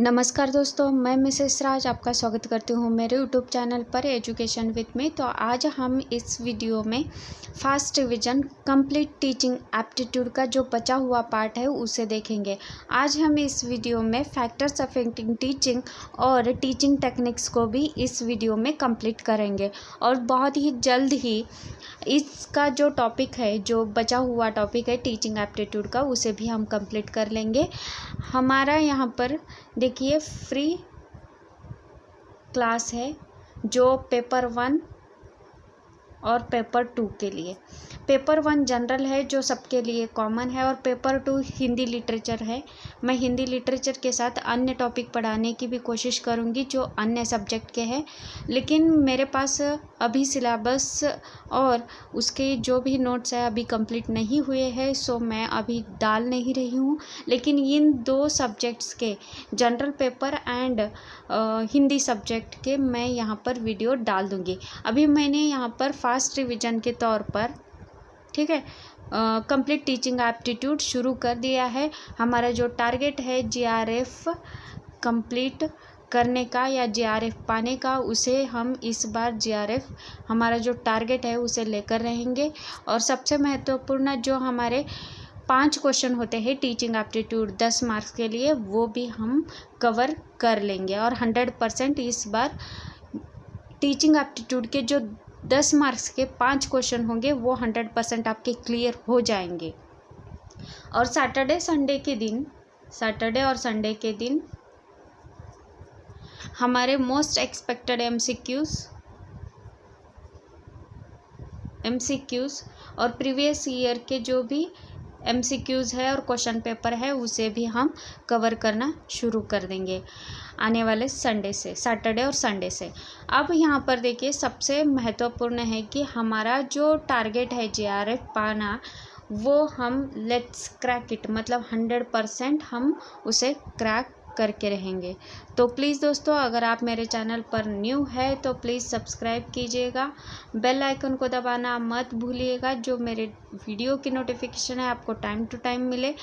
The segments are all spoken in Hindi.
नमस्कार दोस्तों, मैं मिसेस राज आपका स्वागत करती हूँ मेरे यूट्यूब चैनल पर एजुकेशन विद मी। तो आज हम इस वीडियो में first revision complete teaching aptitude का जो बचा हुआ पार्ट है उसे देखेंगे। आज हम इस वीडियो में फैक्टर्स अफेक्टिंग टीचिंग और टीचिंग टेक्निक्स को भी इस वीडियो में कंप्लीट करेंगे और बहुत ही जल्द ही इसका जो टॉपिक है, जो बचा हुआ टॉपिक है टीचिंग एप्टीट्यूड का, उसे भी हम कंप्लीट कर लेंगे। हमारा यहाँ पर देखिए फ्री क्लास है जो पेपर 1 और पेपर 2 के लिए। पेपर 1 जनरल है जो सबके लिए कॉमन है और पेपर 2 हिंदी लिटरेचर है। मैं हिंदी लिटरेचर के साथ अन्य टॉपिक पढ़ाने की भी कोशिश करूंगी जो अन्य सब्जेक्ट के हैं, लेकिन मेरे पास अभी सिलेबस और उसके जो भी नोट्स है अभी कंप्लीट नहीं हुए हैं, सो मैं अभी डाल नहीं रही हूँ। लेकिन इन दो सब्जेक्ट्स के, general paper and Hindi subject के, मैं यहाँ पर वीडियो डाल दूँगी। अभी मैंने यहाँ पर फास्ट रिवीजन के तौर पर, ठीक है, कंप्लीट टीचिंग एप्टीट्यूड शुरू कर दिया है। हमारा जो टारगेट है जीआरएफ कंप्लीट करने का या जीआरएफ पाने का, उसे हम इस बार जीआरएफ हमारा जो टारगेट है उसे लेकर रहेंगे। और सबसे महत्वपूर्ण जो हमारे 5 क्वेश्चन होते हैं टीचिंग एप्टीट्यूड 10 मार्क्स के लिए, वो भी हम कवर कर लेंगे। और 100% इस बार टीचिंग एप्टीट्यूड के जो 10 मार्क्स के 5 क्वेश्चन होंगे वो 100% आपके क्लियर हो जाएंगे। और सैटरडे और संडे के दिन हमारे मोस्ट एक्सपेक्टेड एमसीक्यूज और प्रीवियस ईयर के जो भी एमसीक्यूज है और क्वेश्चन पेपर है उसे भी हम कवर करना शुरू कर देंगे आने वाले सैटरडे और संडे से। अब यहाँ पर देखिए सबसे महत्वपूर्ण है कि हमारा जो टारगेट है जीआरएफ पाना, वो हम लेट्स क्रैक इट, मतलब 100% हम उसे क्रैक करके रहेंगे। तो प्लीज़ दोस्तों, अगर आप मेरे चैनल पर न्यू है तो प्लीज़ सब्सक्राइब कीजिएगा, बेल आइकन को दबाना मत भूलिएगा, जो मेरे वीडियो की नोटिफिकेशन है आपको टाइम टू टाइम मिले।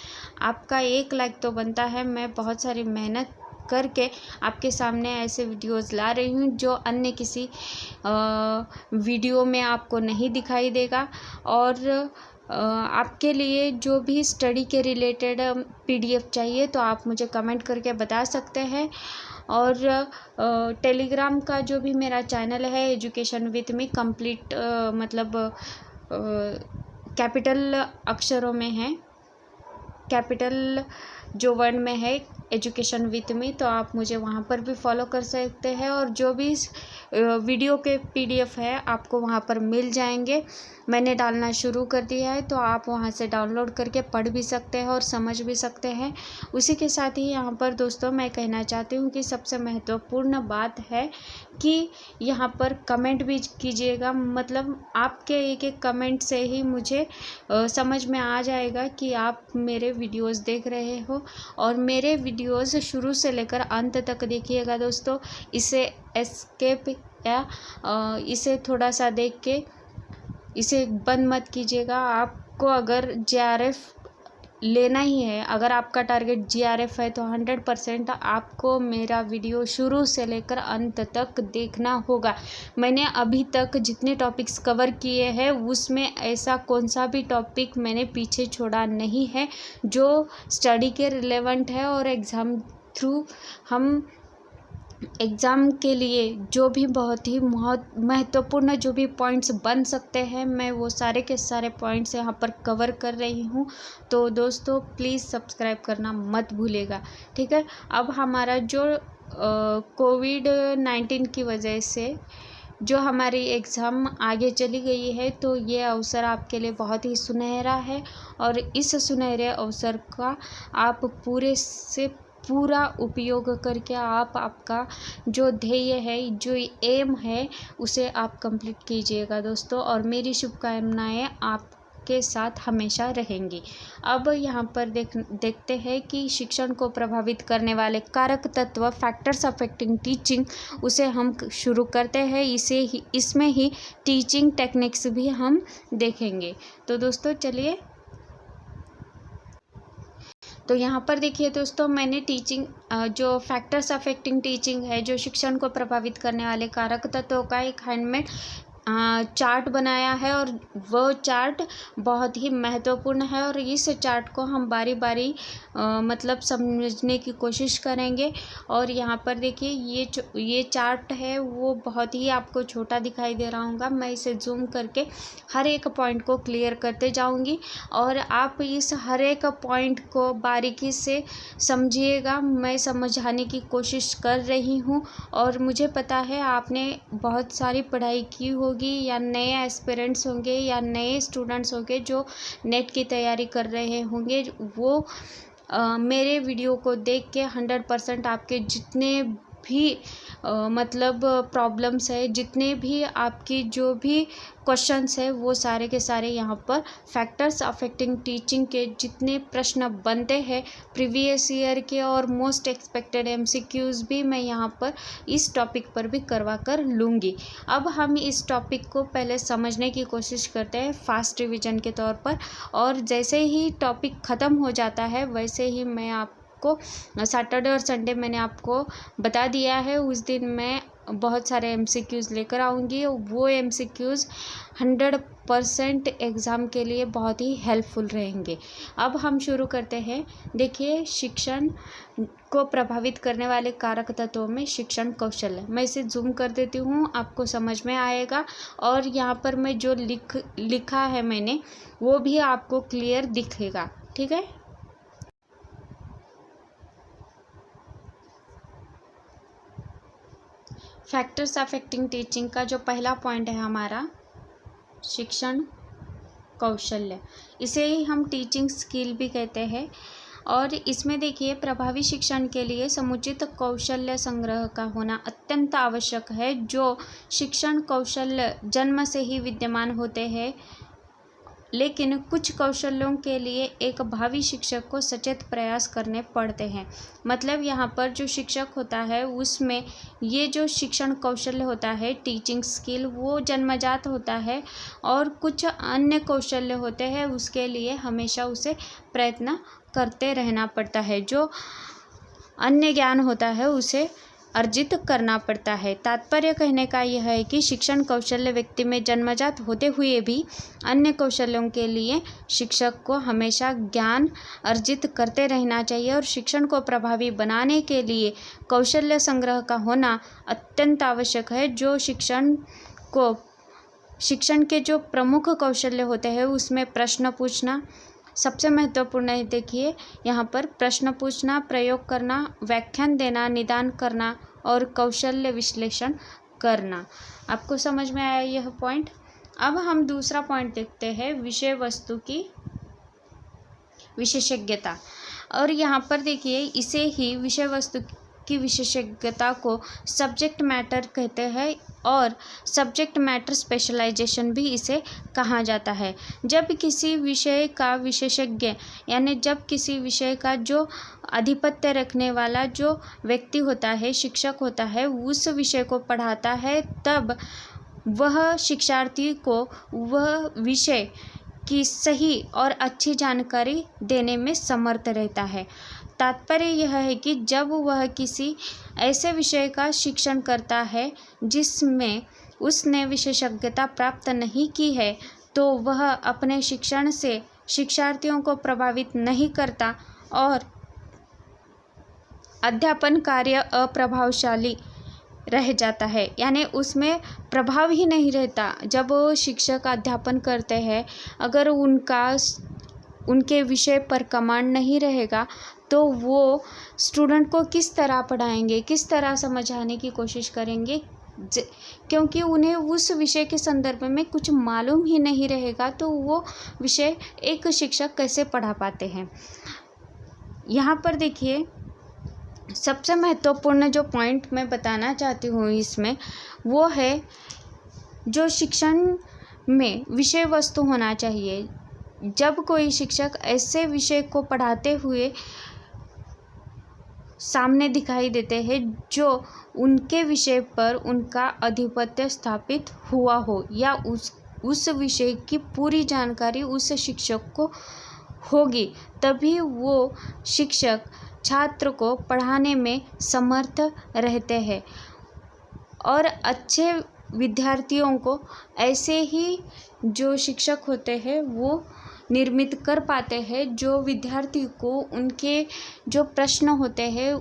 आपका एक लाइक तो बनता है। मैं बहुत सारी मेहनत करके आपके सामने ऐसे वीडियोस ला रही हूँ जो अन्य किसी वीडियो में आपको नहीं दिखाई देगा। और आपके लिए जो भी स्टडी के रिलेटेड पीडीएफ चाहिए तो आप मुझे कमेंट करके बता सकते हैं। और टेलीग्राम का जो भी मेरा चैनल है एजुकेशन विद मी, कंप्लीट मतलब कैपिटल अक्षरों में है, कैपिटल जो वर्ड में है एजुकेशन विद मी, तो आप मुझे वहाँ पर भी फॉलो कर सकते हैं। और जो भी वीडियो के पीडीएफ है आपको वहाँ पर मिल जाएंगे। मैंने डालना शुरू कर दिया है तो आप वहाँ से डाउनलोड करके पढ़ भी सकते हैं और समझ भी सकते हैं। उसी के साथ ही यहाँ पर दोस्तों मैं कहना चाहती हूँ कि सबसे महत्वपूर्ण बात है कि यहाँ पर कमेंट भी कीजिएगा, मतलब आपके एक एक कमेंट से ही मुझे समझ में आ जाएगा कि आप मेरे वीडियोस देख रहे हो। और मेरे वीडियोस शुरू से लेकर अंत तक देखिएगा दोस्तों। इसे एस्केप या इसे थोड़ा सा देख के इसे बंद मत कीजिएगा। आपको अगर जीआरएफ लेना ही है, अगर आपका टारगेट जीआरएफ है, तो 100% आपको मेरा वीडियो शुरू से लेकर अंत तक देखना होगा। मैंने अभी तक जितने टॉपिक्स कवर किए हैं उसमें ऐसा कौन सा भी टॉपिक मैंने पीछे छोड़ा नहीं है जो स्टडी के रिलेवेंट है। और एग्ज़ाम थ्रू हम एग्ज़ाम के लिए जो भी बहुत ही महत्वपूर्ण जो भी पॉइंट्स बन सकते हैं, मैं वो सारे के सारे पॉइंट्स यहाँ पर कवर कर रही हूँ। तो दोस्तों प्लीज़ सब्सक्राइब करना मत भूलिएगा, ठीक है। अब हमारा जो कोविड-19 की वजह से जो हमारी एग्ज़ाम आगे चली गई है, तो ये अवसर आपके लिए बहुत ही सुनहरा है। और इस सुनहरे अवसर का आप पूरे से पूरा उपयोग करके आप आपका जो ध्येय है, जो एम है, उसे आप कंप्लीट कीजिएगा दोस्तों। और मेरी शुभकामनाएं आपके साथ हमेशा रहेंगी। अब यहाँ पर देखते हैं कि शिक्षण को प्रभावित करने वाले कारक तत्व, फैक्टर्स अफेक्टिंग टीचिंग, उसे हम शुरू करते हैं। इसमें ही टीचिंग टेक्निक्स भी हम देखेंगे। तो दोस्तों चलिए तो यहाँ पर देखिए दोस्तों, मैंने टीचिंग जो फैक्टर्स अफेक्टिंग टीचिंग है, जो शिक्षण को प्रभावित करने वाले कारक तत्वों का एक हैंडमेड चार्ट बनाया है, और वो चार्ट बहुत ही महत्वपूर्ण है। और इस चार्ट को हम बारी बारी मतलब समझने की कोशिश करेंगे। और यहाँ पर देखिए, ये चार्ट है वो बहुत ही आपको छोटा दिखाई दे रहा होगा। मैं इसे जूम करके हर एक पॉइंट को क्लियर करते जाऊंगी, और आप इस हर एक पॉइंट को बारीकी से समझिएगा। मैं समझाने की कोशिश कर रही हूँ, और मुझे पता है आपने बहुत सारी पढ़ाई की होगी, या नए एस्पिरेंट्स होंगे या नए स्टूडेंट्स होंगे जो नेट की तैयारी कर रहे होंगे, वो मेरे वीडियो को देख के 100% आपके जितने भी मतलब प्रॉब्लम्स है, जितने भी आपकी जो भी क्वेश्चंस है, वो सारे के सारे यहाँ पर फैक्टर्स अफेक्टिंग टीचिंग के जितने प्रश्न बनते हैं प्रीवियस ईयर के और मोस्ट एक्सपेक्टेड एमसीक्यूज़ भी मैं यहाँ पर इस टॉपिक पर भी करवा कर लूँगी। अब हम इस टॉपिक को पहले समझने की कोशिश करते हैं फास्ट रिवीजन के तौर पर, और जैसे ही टॉपिक ख़त्म हो जाता है वैसे ही मैं आपको सैटरडे और संडे मैंने आपको बता दिया है, उस दिन मैं बहुत सारे एमसीक्यूज़ लेकर आऊँगी। वो एमसीक्यूज़ 100% एग्ज़ाम के लिए बहुत ही हेल्पफुल रहेंगे। अब हम शुरू करते हैं। देखिए, शिक्षण को प्रभावित करने वाले कारक तत्वों में शिक्षण कौशल है। मैं इसे जूम कर देती हूँ, आपको समझ में आएगा। और यहाँ पर मैं जो लिखा है मैंने, वो भी आपको क्लियर दिखेगा। ठीक है। फैक्टर्स अफेक्टिंग टीचिंग का जो पहला पॉइंट है हमारा, शिक्षण कौशल्य, इसे ही हम टीचिंग स्किल भी कहते हैं। और इसमें देखिए, प्रभावी शिक्षण के लिए समुचित कौशल्य संग्रह का होना अत्यंत आवश्यक है। जो शिक्षण कौशल्य जन्म से ही विद्यमान होते हैं, लेकिन कुछ कौशलों के लिए एक भावी शिक्षक को सचेत प्रयास करने पड़ते हैं। मतलब यहाँ पर जो शिक्षक होता है उसमें ये जो शिक्षण कौशल्य होता है, टीचिंग स्किल, वो जन्मजात होता है, और कुछ अन्य कौशल्य होते हैं उसके लिए हमेशा उसे प्रयत्न करते रहना पड़ता है। जो अन्य ज्ञान होता है उसे अर्जित करना पड़ता है। तात्पर्य कहने का यह है कि शिक्षण कौशल्य व्यक्ति में जन्मजात होते हुए भी अन्य कौशल्यों के लिए शिक्षक को हमेशा ज्ञान अर्जित करते रहना चाहिए, और शिक्षण को प्रभावी बनाने के लिए कौशल्य संग्रह का होना अत्यंत आवश्यक है। जो शिक्षण के जो प्रमुख कौशल्य होते हैं उसमें प्रश्न पूछना सबसे महत्वपूर्ण है। देखिए, यहाँ पर प्रश्न पूछना, प्रयोग करना, व्याख्यान देना, निदान करना और कौशल्य विश्लेषण करना। आपको समझ में आया यह पॉइंट? अब हम दूसरा पॉइंट देखते हैं, विषय वस्तु की विशेषज्ञता। और यहाँ पर देखिए, इसे ही विषय वस्तु की विशेषज्ञता को सब्जेक्ट मैटर कहते हैं, और सब्जेक्ट मैटर स्पेशलाइजेशन भी इसे कहा जाता है। जब किसी विषय का विशेषज्ञ, यानी जब किसी विषय का जो आधिपत्य रखने वाला जो व्यक्ति होता है, शिक्षक होता है, उस विषय को पढ़ाता है, तब वह शिक्षार्थी को वह विषय की सही और अच्छी जानकारी देने में समर्थ रहता है। तात्पर्य यह है कि जब वह किसी ऐसे विषय का शिक्षण करता है जिसमें उसने विशेषज्ञता प्राप्त नहीं की है, तो वह अपने शिक्षण से शिक्षार्थियों को प्रभावित नहीं करता और अध्यापन कार्य अप्रभावशाली रह जाता है। यानी उसमें प्रभाव ही नहीं रहता। जब वो शिक्षक अध्यापन करते हैं, अगर उनके विषय पर कमांड नहीं रहेगा, तो वो स्टूडेंट को किस तरह पढ़ाएंगे, किस तरह समझाने की कोशिश करेंगे, क्योंकि उन्हें उस विषय के संदर्भ में कुछ मालूम ही नहीं रहेगा, तो वो विषय एक शिक्षक कैसे पढ़ा पाते हैं। यहाँ पर देखिए, सबसे महत्वपूर्ण जो पॉइंट मैं बताना चाहती हूँ इसमें, वो है जो शिक्षण में विषय वस्तु होना चाहिए। जब कोई शिक्षक ऐसे विषय को पढ़ाते हुए सामने दिखाई देते हैं जो उनके विषय पर उनका आधिपत्य स्थापित हुआ हो, या उस विषय की पूरी जानकारी उस शिक्षक को होगी तभी वो शिक्षक छात्र को पढ़ाने में समर्थ रहते हैं। और अच्छे विद्यार्थियों को ऐसे ही जो शिक्षक होते हैं वो निर्मित कर पाते हैं, जो विद्यार्थी को उनके जो प्रश्न होते हैं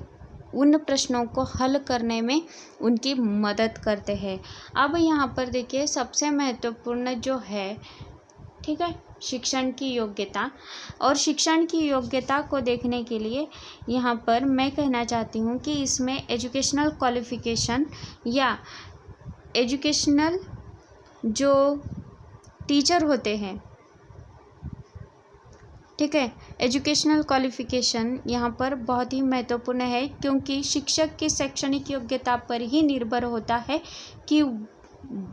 उन प्रश्नों को हल करने में उनकी मदद करते हैं। अब यहाँ पर देखिए सबसे महत्वपूर्ण जो है, ठीक है, शिक्षण की योग्यता। और शिक्षण की योग्यता को देखने के लिए यहाँ पर मैं कहना चाहती हूँ कि इसमें एजुकेशनल क्वालिफ़िकेशन या एजुकेशनल जो टीचर होते हैं, ठीक है, एजुकेशनल क्वालिफ़िकेशन यहाँ पर बहुत ही महत्वपूर्ण है, क्योंकि शिक्षक की शैक्षणिक योग्यता पर ही निर्भर होता है कि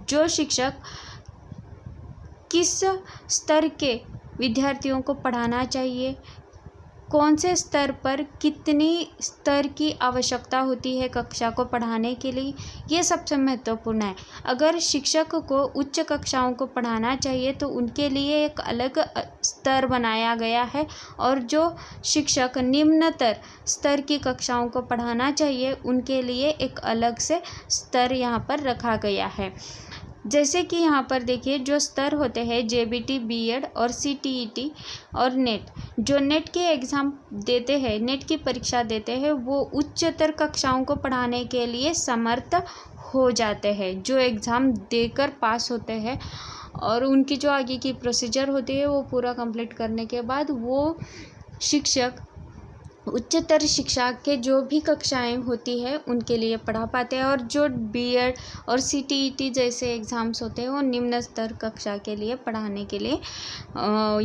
जो शिक्षक किस स्तर के विद्यार्थियों को पढ़ाना चाहिए, कौन से स्तर पर कितनी स्तर की आवश्यकता होती है कक्षा को पढ़ाने के लिए, ये सबसे महत्वपूर्ण है। अगर शिक्षक को उच्च कक्षाओं को पढ़ाना चाहिए तो उनके लिए एक अलग स्तर बनाया गया है, और जो शिक्षक निम्नतर स्तर की कक्षाओं को पढ़ाना चाहिए उनके लिए एक अलग से स्तर यहाँ पर रखा गया है। जैसे कि यहाँ पर देखिए जो स्तर होते हैं जेबीटी, बीएड और सीटीईटी और नेट, जो नेट के एग्ज़ाम देते हैं, नेट की परीक्षा देते हैं, वो उच्चतर कक्षाओं को पढ़ाने के लिए समर्थ हो जाते हैं। जो एग्ज़ाम देकर पास होते हैं और उनकी जो आगे की प्रोसीजर होती है वो पूरा कंप्लीट करने के बाद वो शिक्षक उच्चतर शिक्षा के जो भी कक्षाएं होती है उनके लिए पढ़ा पाते हैं। और जो बीएड और सीटीईटी जैसे एग्ज़ाम्स होते हैं वो निम्न स्तर कक्षा के लिए पढ़ाने के लिए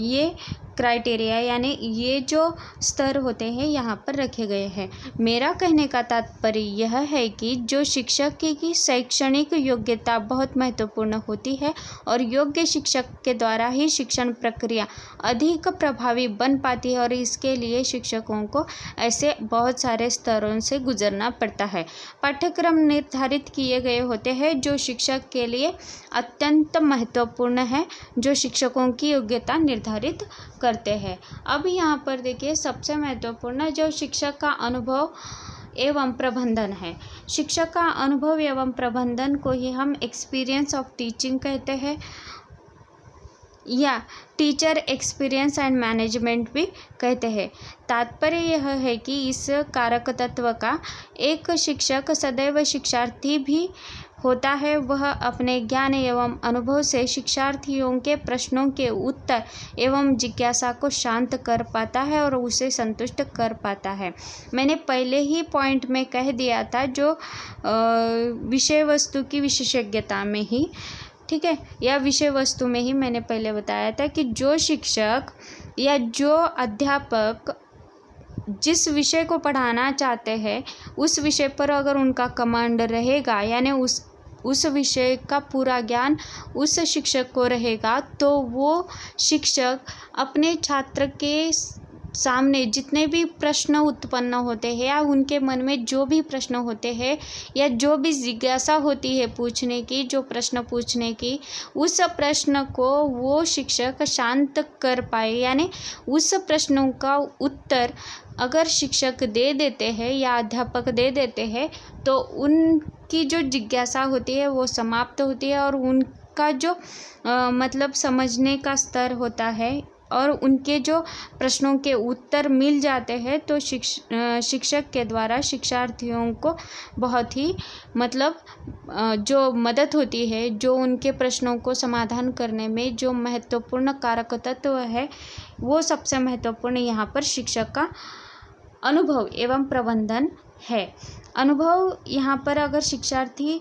ये क्राइटेरिया यानी ये जो स्तर होते हैं यहाँ पर रखे गए हैं। मेरा कहने का तात्पर्य यह है कि जो शिक्षक की शैक्षणिक योग्यता बहुत महत्वपूर्ण होती है, और योग्य शिक्षक के द्वारा ही शिक्षण प्रक्रिया अधिक प्रभावी बन पाती है, और इसके लिए शिक्षकों को ऐसे बहुत सारे स्तरों से गुजरना पड़ता है। पाठ्यक्रम निर्धारित किए गए होते हैं जो शिक्षक के लिए अत्यंत महत्वपूर्ण है, जो शिक्षकों की योग्यता निर्धारित करते हैं। अब यहाँ पर देखिए सबसे महत्वपूर्ण जो शिक्षक का अनुभव एवं प्रबंधन है। शिक्षक का अनुभव एवं प्रबंधन को ही हम एक्सपीरियंस ऑफ टीचिंग कहते हैं, या टीचर एक्सपीरियंस एंड मैनेजमेंट भी कहते हैं। तात्पर्य यह है कि इस कारक तत्व का एक शिक्षक सदैव शिक्षार्थी भी होता है। वह अपने ज्ञान एवं अनुभव से शिक्षार्थियों के प्रश्नों के उत्तर एवं जिज्ञासा को शांत कर पाता है और उसे संतुष्ट कर पाता है। मैंने पहले ही पॉइंट में कह दिया था जो विषय वस्तु की विशेषज्ञता में ही, ठीक है, या विषय वस्तु में ही मैंने पहले बताया था कि जो शिक्षक या जो अध्यापक जिस विषय को पढ़ाना चाहते हैं उस विषय पर अगर उनका कमांड रहेगा, यानी उस विषय का पूरा ज्ञान उस शिक्षक को रहेगा, तो वो शिक्षक अपने छात्र के सामने जितने भी प्रश्न उत्पन्न होते हैं या उनके मन में जो भी प्रश्न होते हैं या जो भी जिज्ञासा होती है पूछने की, जो प्रश्न पूछने की, उस प्रश्न को वो शिक्षक शांत कर पाए, यानी उस प्रश्नों का उत्तर अगर शिक्षक दे देते हैं या अध्यापक दे देते हैं तो उनकी जो जिज्ञासा होती है वो समाप्त होती है, और उनका जो मतलब समझने का स्तर होता है और उनके जो प्रश्नों के उत्तर मिल जाते हैं, तो शिक्षक के द्वारा शिक्षार्थियों को बहुत ही मतलब जो मदद होती है, जो उनके प्रश्नों को समाधान करने में जो महत्वपूर्ण कारक तत्व है, वो सबसे महत्वपूर्ण यहाँ पर शिक्षक का अनुभव एवं प्रबंधन है। अनुभव यहाँ पर अगर शिक्षार्थी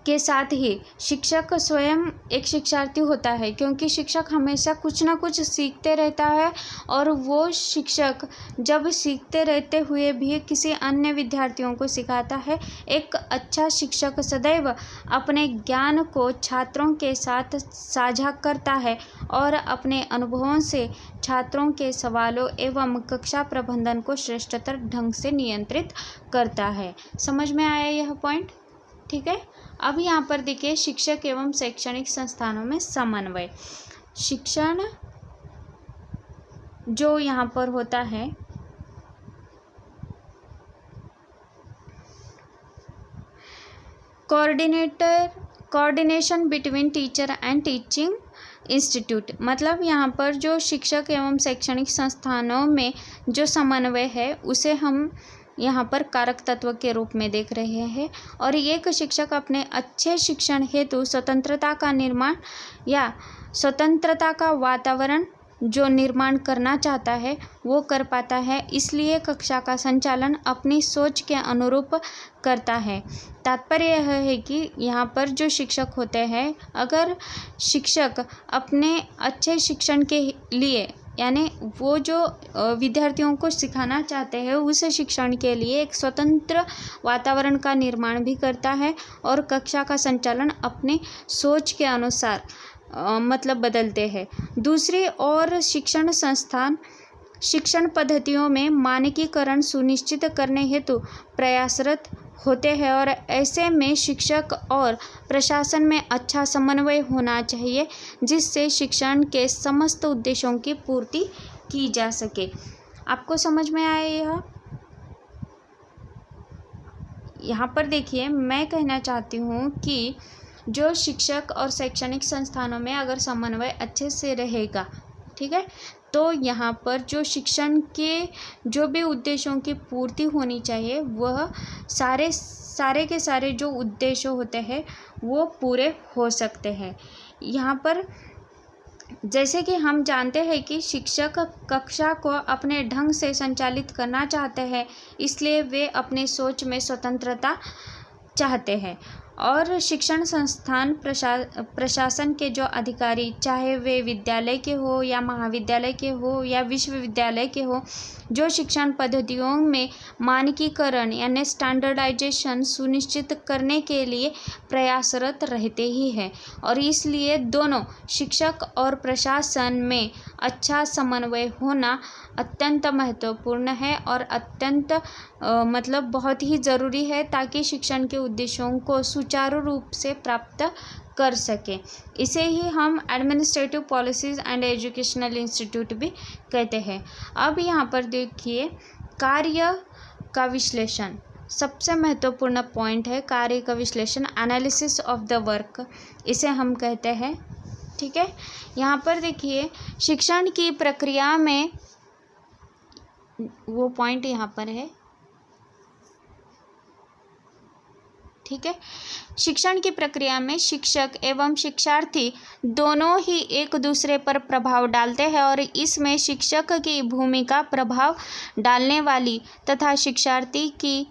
के साथ ही शिक्षक स्वयं एक शिक्षार्थी होता है, क्योंकि शिक्षक हमेशा कुछ ना कुछ सीखते रहता है, और वो शिक्षक जब सीखते रहते हुए भी किसी अन्य विद्यार्थियों को सिखाता है। एक अच्छा शिक्षक सदैव अपने ज्ञान को छात्रों के साथ साझा करता है और अपने अनुभवों से छात्रों के सवालों एवं कक्षा प्रबंधन को श्रेष्ठतर ढंग से नियंत्रित करता है। समझ में आया यह पॉइंट? ठीक है। अब यहाँ पर देखिए शिक्षक एवं शैक्षणिक संस्थानों में समन्वय। शिक्षण जो यहाँ पर होता है coordination between teacher and teaching institute, मतलब यहाँ पर जो शिक्षक एवं शैक्षणिक संस्थानों में जो समन्वय है उसे हम यहाँ पर कारक तत्व के रूप में देख रहे हैं। और एक शिक्षक अपने अच्छे शिक्षण हेतु स्वतंत्रता का निर्माण या स्वतंत्रता का वातावरण जो निर्माण करना चाहता है वो कर पाता है, इसलिए कक्षा का संचालन अपनी सोच के अनुरूप करता है। तात्पर्य यह है कि यहाँ पर जो शिक्षक होते हैं, अगर शिक्षक अपने अच्छे शिक्षण के लिए यानी वो जो विद्यार्थियों को सिखाना चाहते हैं उस शिक्षण के लिए एक स्वतंत्र वातावरण का निर्माण भी करता है और कक्षा का संचालन अपने सोच के अनुसार मतलब बदलते हैं। दूसरी ओर शिक्षण संस्थान शिक्षण पद्धतियों में मानकीकरण सुनिश्चित करने हेतु प्रयासरत होते हैं और ऐसे में शिक्षक और प्रशासन में अच्छा समन्वय होना चाहिए जिससे शिक्षण के समस्त उद्देश्यों की पूर्ति की जा सके। आपको समझ में आया यह? यहाँ पर देखिए, मैं कहना चाहती हूँ कि जो शिक्षक और शैक्षणिक संस्थानों में अगर समन्वय अच्छे से रहेगा, ठीक है, तो यहाँ पर जो शिक्षण के जो भी उद्देश्यों की पूर्ति होनी चाहिए वह सारे के सारे जो उद्देश्य होते हैं वो पूरे हो सकते हैं। यहाँ पर जैसे कि हम जानते हैं कि शिक्षक कक्षा को अपने ढंग से संचालित करना चाहते हैं, इसलिए वे अपनी सोच में स्वतंत्रता चाहते हैं। और शिक्षण संस्थान प्रशासन के जो अधिकारी, चाहे वे विद्यालय के हो या महाविद्यालय के हो या विश्वविद्यालय के हो, जो शिक्षण पद्धतियों में मानकीकरण यानी स्टैंडर्डाइजेशन सुनिश्चित करने के लिए प्रयासरत रहते ही हैं। और इसलिए दोनों शिक्षक और प्रशासन में अच्छा समन्वय होना अत्यंत महत्वपूर्ण है और अत्यंत मतलब बहुत ही ज़रूरी है ताकि शिक्षण के उद्देश्यों को सुचारू रूप से प्राप्त कर सकें। इसे ही हम administrative policies and educational institute भी कहते हैं। अब यहाँ पर देखिए, कार्य का विश्लेषण सबसे महत्वपूर्ण पॉइंट है। कार्य का विश्लेषण, एनालिसिस ऑफ द वर्क, इसे हम कहते हैं। ठीक है, यहाँ पर देखिए शिक्षण की प्रक्रिया में वो पॉइंट यहाँ पर है। ठीक है, शिक्षण की प्रक्रिया में शिक्षक एवं शिक्षार्थी दोनों ही एक दूसरे पर प्रभाव डालते हैं और इसमें शिक्षक की भूमिका प्रभाव डालने वाली तथा शिक्षार्थी की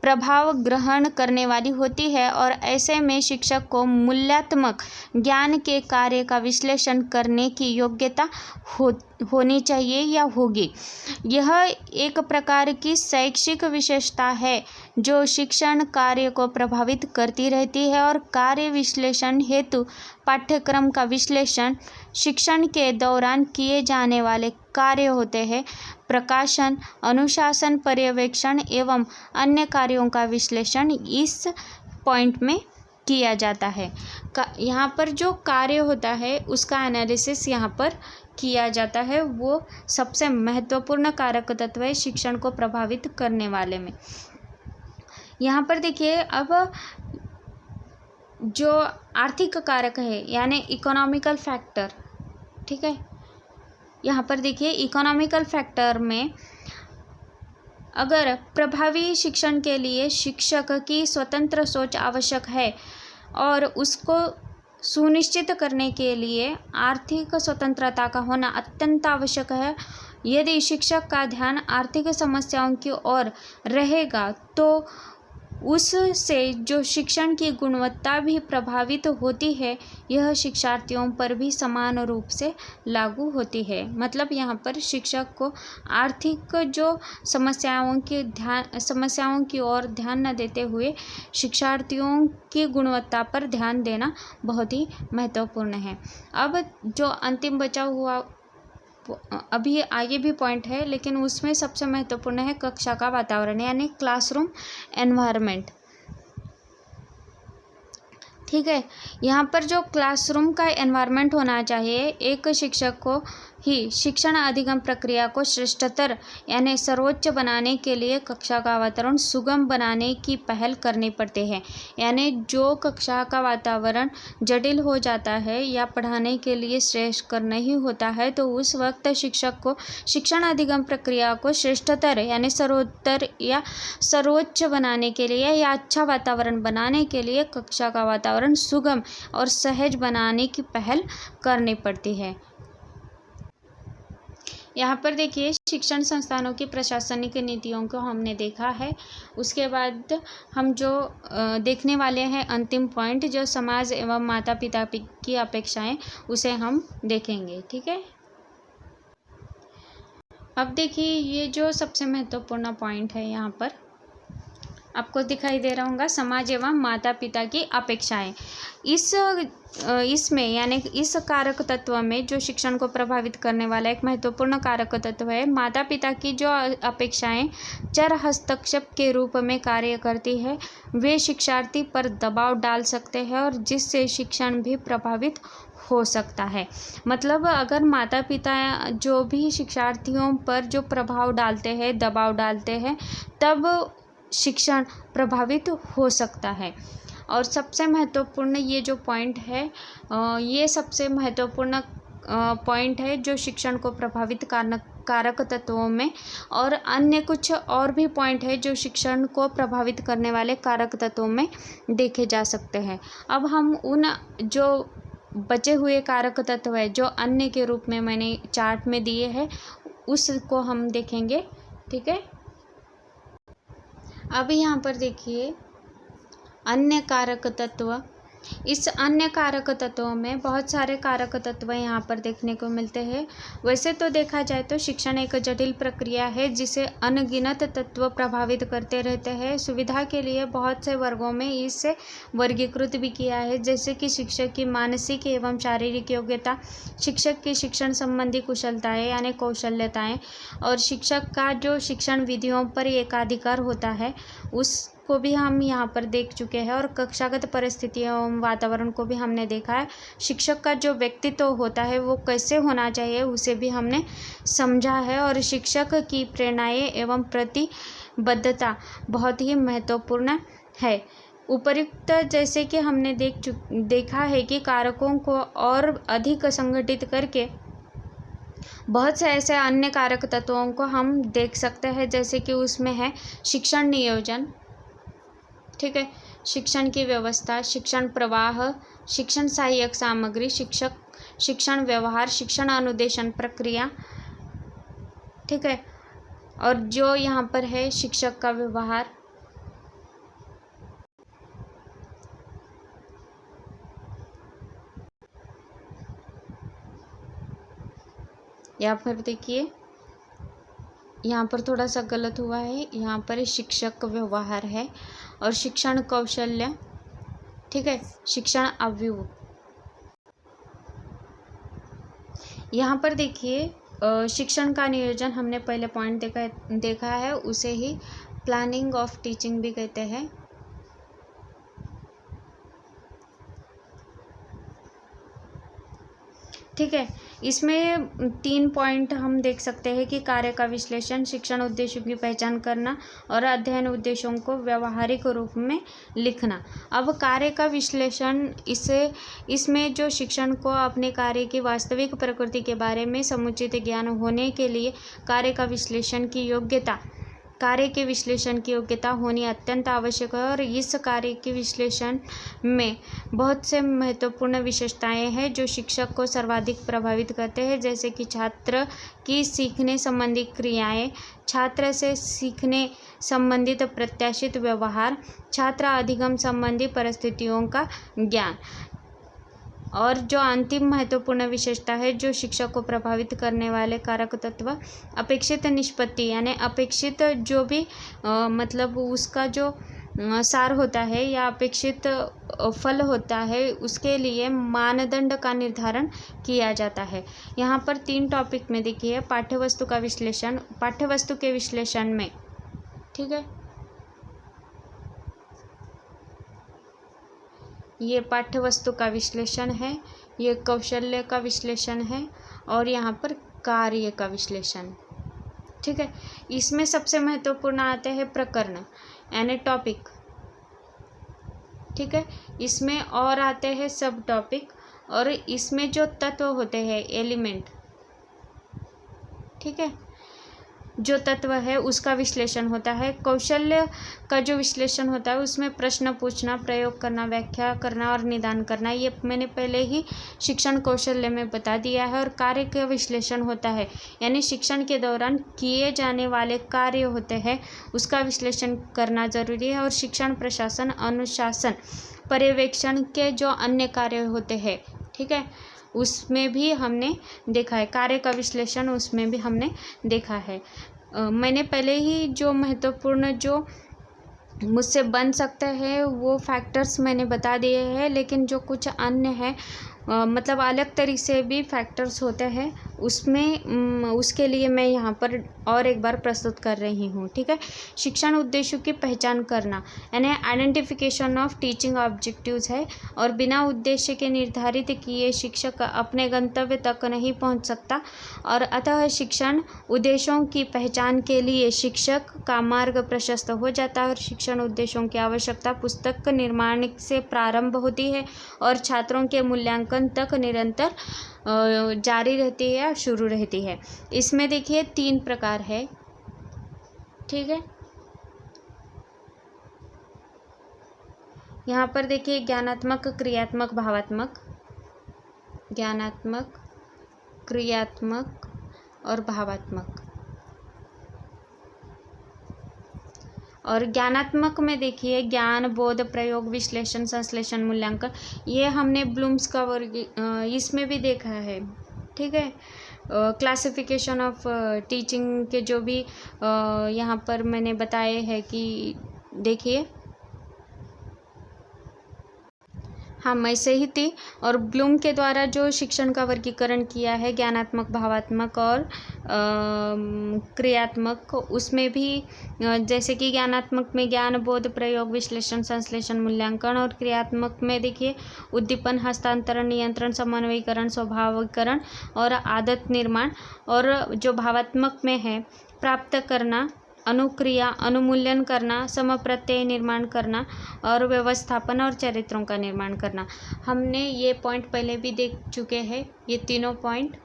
प्रभाव ग्रहण करने वाली होती है। और ऐसे में शिक्षक को मूल्यात्मक ज्ञान के कार्य का विश्लेषण करने की योग्यता होनी चाहिए या होगी। यह एक प्रकार की शैक्षिक विशेषता है जो शिक्षण कार्य को प्रभावित करती रहती है। और कार्य विश्लेषण हेतु पाठ्यक्रम का विश्लेषण शिक्षण के दौरान किए जाने वाले कार्य होते हैं। प्रकाशन, अनुशासन, पर्यवेक्षण एवं अन्य कार्यों का विश्लेषण इस पॉइंट में किया जाता है। यहाँ पर जो कार्य होता है उसका एनालिसिस यहाँ पर किया जाता है, वो सबसे महत्वपूर्ण कारक तत्व है शिक्षण को प्रभावित करने वाले में। यहाँ पर देखिए, अब जो आर्थिक कारक है यानी इकोनॉमिकल फैक्टर, ठीक है, यहाँ पर देखिए इकोनॉमिकल फैक्टर में अगर प्रभावी शिक्षण के लिए शिक्षक की स्वतंत्र सोच आवश्यक है और उसको सुनिश्चित करने के लिए आर्थिक स्वतंत्रता का होना अत्यंत आवश्यक है। यदि शिक्षक का ध्यान आर्थिक समस्याओं की ओर रहेगा तो उससे जो शिक्षण की गुणवत्ता भी प्रभावित होती है, यह शिक्षार्थियों पर भी समान रूप से लागू होती है। मतलब यहाँ पर शिक्षक को आर्थिक जो समस्याओं की ओर ध्यान न देते हुए शिक्षार्थियों की गुणवत्ता पर ध्यान देना बहुत ही महत्वपूर्ण है। अब जो अंतिम बचा हुआ अभी आगे भी पॉइंट है, लेकिन उसमें सबसे महत्वपूर्ण है कक्षा का वातावरण यानी क्लासरूम एनवायरनमेंट। ठीक है, यहाँ पर जो क्लासरूम का एनवायरनमेंट होना चाहिए, एक शिक्षक को ही शिक्षण अधिगम प्रक्रिया को श्रेष्ठतर यानी सर्वोच्च बनाने के लिए कक्षा का वातावरण सुगम बनाने की पहल करनी पड़ती है। यानी जो कक्षा का वातावरण जटिल हो जाता है या पढ़ाने के लिए श्रेष्ठकर नहीं होता है, तो उस वक्त शिक्षक को शिक्षण अधिगम प्रक्रिया को श्रेष्ठतर यानी सर्वोत्तर या सर्वोच्च बनाने के लिए या अच्छा वातावरण बनाने के लिए कक्षा का वातावरण सुगम और सहज बनाने की पहल करनी पड़ती है। यहाँ पर देखिए शिक्षण संस्थानों की प्रशासनिक नीतियों को हमने देखा है। उसके बाद हम जो देखने वाले हैं अंतिम पॉइंट, जो समाज एवं माता पिता की अपेक्षाएं, उसे हम देखेंगे। ठीक है, अब देखिए ये जो सबसे महत्वपूर्ण पॉइंट है यहाँ पर आपको दिखाई दे रहा होगा, समाज एवं माता पिता की अपेक्षाएं। इसमें यानी इस कारक तत्व में जो शिक्षण को प्रभावित करने वाला एक महत्वपूर्ण कारक तत्व है, माता पिता की जो अपेक्षाएं चर हस्तक्षेप के रूप में कार्य करती है, वे शिक्षार्थी पर दबाव डाल सकते हैं और जिससे शिक्षण भी प्रभावित हो सकता है। मतलब अगर माता पिता जो भी शिक्षार्थियों पर जो प्रभाव डालते हैं, दबाव डालते हैं, तब शिक्षण प्रभावित हो सकता है। और सबसे महत्वपूर्ण ये जो पॉइंट है, ये सबसे महत्वपूर्ण पॉइंट है जो शिक्षण को प्रभावित कारक तत्वों में, और अन्य कुछ और भी पॉइंट है जो शिक्षण को प्रभावित करने वाले कारक तत्वों में देखे जा सकते हैं। अब हम उन जो बचे हुए कारक तत्व है जो अन्य के रूप में मैंने चार्ट में दिए हैं, उसको हम देखेंगे। ठीक है, अब यहाँ पर देखिए अन्य कारक तत्व। इस अन्य कारक तत्वों में बहुत सारे कारक तत्व यहाँ पर देखने को मिलते हैं। वैसे तो देखा जाए तो शिक्षण एक जटिल प्रक्रिया है जिसे अनगिनत तत्व प्रभावित करते रहते हैं। सुविधा के लिए बहुत से वर्गों में इसे वर्गीकृत भी किया है, जैसे कि शिक्षक की मानसिक एवं शारीरिक योग्यता, शिक्षक की शिक्षण संबंधी कुशलताएं यानी कौशल्यताएं, और शिक्षक का जो शिक्षण विधियों पर एकाधिकार होता है उसको भी हम यहाँ पर देख चुके हैं। और कक्षागत परिस्थितियों वातावरण को भी हमने देखा है। शिक्षक का जो व्यक्तित्व होता है वो कैसे होना चाहिए उसे भी हमने समझा है। और शिक्षक की प्रेरणाएं एवं प्रतिबद्धता बहुत ही महत्वपूर्ण है। उपयुक्त जैसे कि हमने देखा है कि कारकों को और अधिक संगठित करके बहुत से ऐसे अन्य कारक तत्वों को हम देख सकते हैं, जैसे कि उसमें है शिक्षण नियोजन, ठीक है, शिक्षण की व्यवस्था, शिक्षण प्रवाह, शिक्षण सहायक सामग्री, शिक्षण व्यवहार, शिक्षण अनुदेशन प्रक्रिया, ठीक है, और जो यहाँ पर है शिक्षक का व्यवहार। यहाँ पर देखिए यहाँ पर थोड़ा सा गलत हुआ है, यहाँ पर शिक्षक व्यवहार है और शिक्षण कौशल्य, ठीक है, शिक्षण अवयव। यहाँ पर देखिए शिक्षण का नियोजन हमने पहले पॉइंट देखा है, उसे ही प्लानिंग ऑफ टीचिंग भी कहते हैं। ठीक है, इसमें 3 पॉइंट हम देख सकते हैं कि कार्य का विश्लेषण, शिक्षण उद्देश्यों की पहचान करना और अध्ययन उद्देश्यों को व्यवहारिक रूप में लिखना। अब कार्य का विश्लेषण, इसमें जो शिक्षण को अपने कार्य की वास्तविक प्रकृति के बारे में समुचित ज्ञान होने के लिए कार्य के विश्लेषण की योग्यता होनी अत्यंत आवश्यक है। और इस कार्य के विश्लेषण में बहुत से महत्वपूर्ण विशेषताएं हैं जो शिक्षक को सर्वाधिक प्रभावित करते हैं, जैसे कि छात्र की सीखने संबंधी क्रियाएं, छात्र से सीखने संबंधित प्रत्याशित व्यवहार, छात्र अधिगम संबंधी परिस्थितियों का ज्ञान। और जो अंतिम महत्वपूर्ण विशेषता है जो शिक्षक को प्रभावित करने वाले कारक तत्व, अपेक्षित निष्पत्ति यानी अपेक्षित जो भी मतलब उसका जो सार होता है या अपेक्षित फल होता है, उसके लिए मानदंड का निर्धारण किया जाता है। यहाँ पर 3 टॉपिक में देखिए पाठ्यवस्तु का विश्लेषण, पाठ्यवस्तु के विश्लेषण में, ठीक है, ये पाठ्यवस्तु का विश्लेषण है, ये कौशल्य का विश्लेषण है, और यहाँ पर कार्य का विश्लेषण। ठीक है, इसमें सबसे महत्वपूर्ण आते हैं प्रकरण यानी टॉपिक। ठीक है, इसमें और आते हैं सब टॉपिक, और इसमें जो तत्व होते हैं एलिमेंट, ठीक है, जो तत्व है उसका विश्लेषण होता है। कौशल्य का जो विश्लेषण होता है उसमें प्रश्न पूछना, प्रयोग करना, व्याख्या करना और निदान करना, ये मैंने पहले ही शिक्षण कौशल्य में बता दिया है। और कार्य का विश्लेषण होता है यानी शिक्षण के दौरान किए जाने वाले कार्य होते हैं उसका विश्लेषण करना जरूरी है। और शिक्षण प्रशासन, अनुशासन, पर्यवेक्षण के जो अन्य कार्य होते हैं, ठीक है, उसमें भी हमने देखा है। कार्य का विश्लेषण उसमें भी हमने देखा है। मैंने पहले ही जो महत्वपूर्ण जो मुझसे बन सकते हैं वो फैक्टर्स मैंने बता दिए हैं, लेकिन जो कुछ अन्य है मतलब अलग तरीके से भी फैक्टर्स होते हैं उसमें उसके लिए मैं यहाँ पर और एक बार प्रस्तुत कर रही हूँ। ठीक है, शिक्षण उद्देश्यों की पहचान करना यानी आइडेंटिफिकेशन ऑफ टीचिंग ऑब्जेक्टिव्स है। और बिना उद्देश्य के निर्धारित किए शिक्षक अपने गंतव्य तक नहीं पहुँच सकता, और अतः शिक्षण उद्देश्यों की पहचान के लिए शिक्षक का मार्ग प्रशस्त हो जाता है। और शिक्षण उद्देश्यों की आवश्यकता पुस्तक निर्माण से प्रारंभ होती है और छात्रों के मूल्यांकन तक निरंतर जारी रहती है या शुरू रहती है। इसमें देखिए 3 प्रकार है। ठीक है, यहाँ पर देखिए ज्ञानात्मक, क्रियात्मक, भावात्मक, ज्ञानात्मक, क्रियात्मक और भावात्मक। और ज्ञानात्मक में देखिए ज्ञान, बोध, प्रयोग, विश्लेषण, संश्लेषण, मूल्यांकन, ये हमने ब्लूम्स का वर्ग इसमें भी देखा है। ठीक है, क्लासिफिकेशन ऑफ टीचिंग के जो भी यहाँ पर मैंने बताए हैं कि देखिए, हाँ मैं सही थी। और ब्लूम के द्वारा जो शिक्षण का वर्गीकरण किया है ज्ञानात्मक, भावात्मक और क्रियात्मक, उसमें भी जैसे कि ज्ञानात्मक में ज्ञान, बोध, प्रयोग, विश्लेषण, संश्लेषण, मूल्यांकन, और क्रियात्मक में देखिए उद्दीपन, हस्तांतरण, नियंत्रण, समन्वयीकरण, स्वभावीकरण और आदत निर्माण। और जो भावात्मक में है प्राप्त करना, अनुक्रिया, अनुमूल्यन करना, समप्रत्यय निर्माण करना और व्यवस्थापन और चरित्रों का निर्माण करना। हमने ये पॉइंट पहले भी देख चुके हैं, ये तीनों पॉइंट।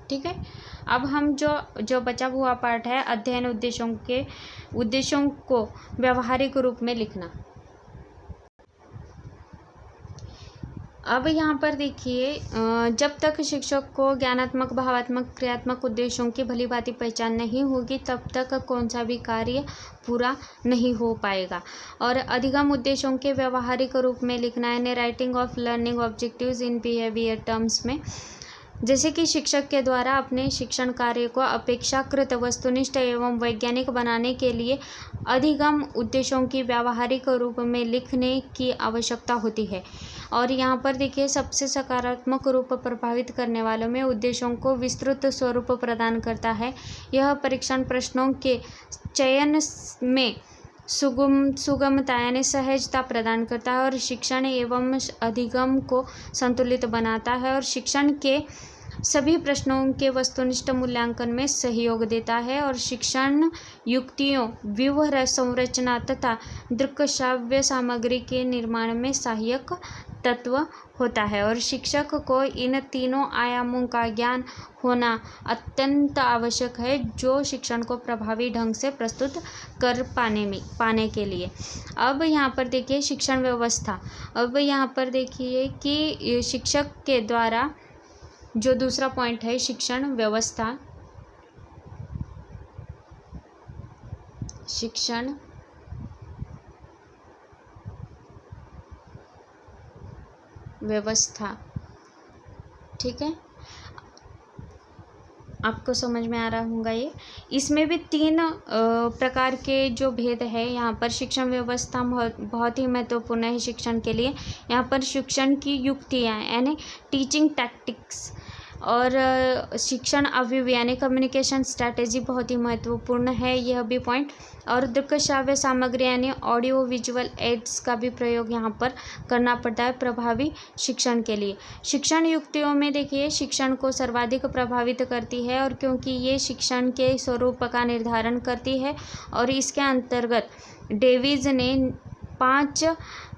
ठीक है, अब हम जो बचा हुआ पार्ट है अध्ययन उद्देश्यों को व्यवहारिक रूप में लिखना। अब यहाँ पर देखिए जब तक शिक्षक को ज्ञानात्मक, भावात्मक, क्रियात्मक उद्देश्यों की भली भांति पहचान नहीं होगी तब तक कौन सा भी कार्य पूरा नहीं हो पाएगा। और अधिगम उद्देश्यों के व्यवहारिक रूप में लिखना है writing of learning objectives in behaviour terms में, जैसे कि शिक्षक के द्वारा अपने शिक्षण कार्य को अपेक्षाकृत वस्तुनिष्ठ एवं वैज्ञानिक बनाने के लिए अधिगम उद्देश्यों की व्यावहारिक रूप में लिखने की आवश्यकता होती है। और यहाँ पर देखिए सबसे सकारात्मक रूप प्रभावित करने वालों में उद्देश्यों को विस्तृत स्वरूप प्रदान करता है। यह परीक्षण प्रश्नों के चयन में सुगमता यानी सहजता प्रदान करता है और शिक्षण एवं अधिगम को संतुलित बनाता है और शिक्षण के सभी प्रश्नों के वस्तुनिष्ठ मूल्यांकन में सहयोग देता है और शिक्षण युक्तियों, व्यूह संरचना तथा दृक्श्राव्य सामग्री के निर्माण में सहायक तत्व होता है। और शिक्षक को इन तीनों आयामों का ज्ञान होना अत्यंत आवश्यक है जो शिक्षण को प्रभावी ढंग से प्रस्तुत कर पाने के लिए। अब यहाँ पर देखिए शिक्षण व्यवस्था। अब यहाँ पर देखिए कि शिक्षक के द्वारा जो दूसरा पॉइंट है शिक्षण व्यवस्था। शिक्षण व्यवस्था, ठीक है, आपको समझ में आ रहा होगा ये। इसमें भी 3 प्रकार के जो भेद है यहाँ पर। शिक्षण व्यवस्था बहुत ही महत्वपूर्ण है शिक्षण के लिए। यहाँ पर शिक्षण की युक्तियाँ यानी टीचिंग टैक्टिक्स और शिक्षण अवयव यानी कम्युनिकेशन स्ट्रैटेजी बहुत ही महत्वपूर्ण है यह भी पॉइंट। और दृश्य श्राव्य सामग्री यानी ऑडियो विजुअल एड्स का भी प्रयोग यहाँ पर करना पड़ता है प्रभावी शिक्षण के लिए। शिक्षण युक्तियों में देखिए शिक्षण को सर्वाधिक प्रभावित करती है और क्योंकि ये शिक्षण के स्वरूप का निर्धारण करती है और इसके अंतर्गत डेविस ने 5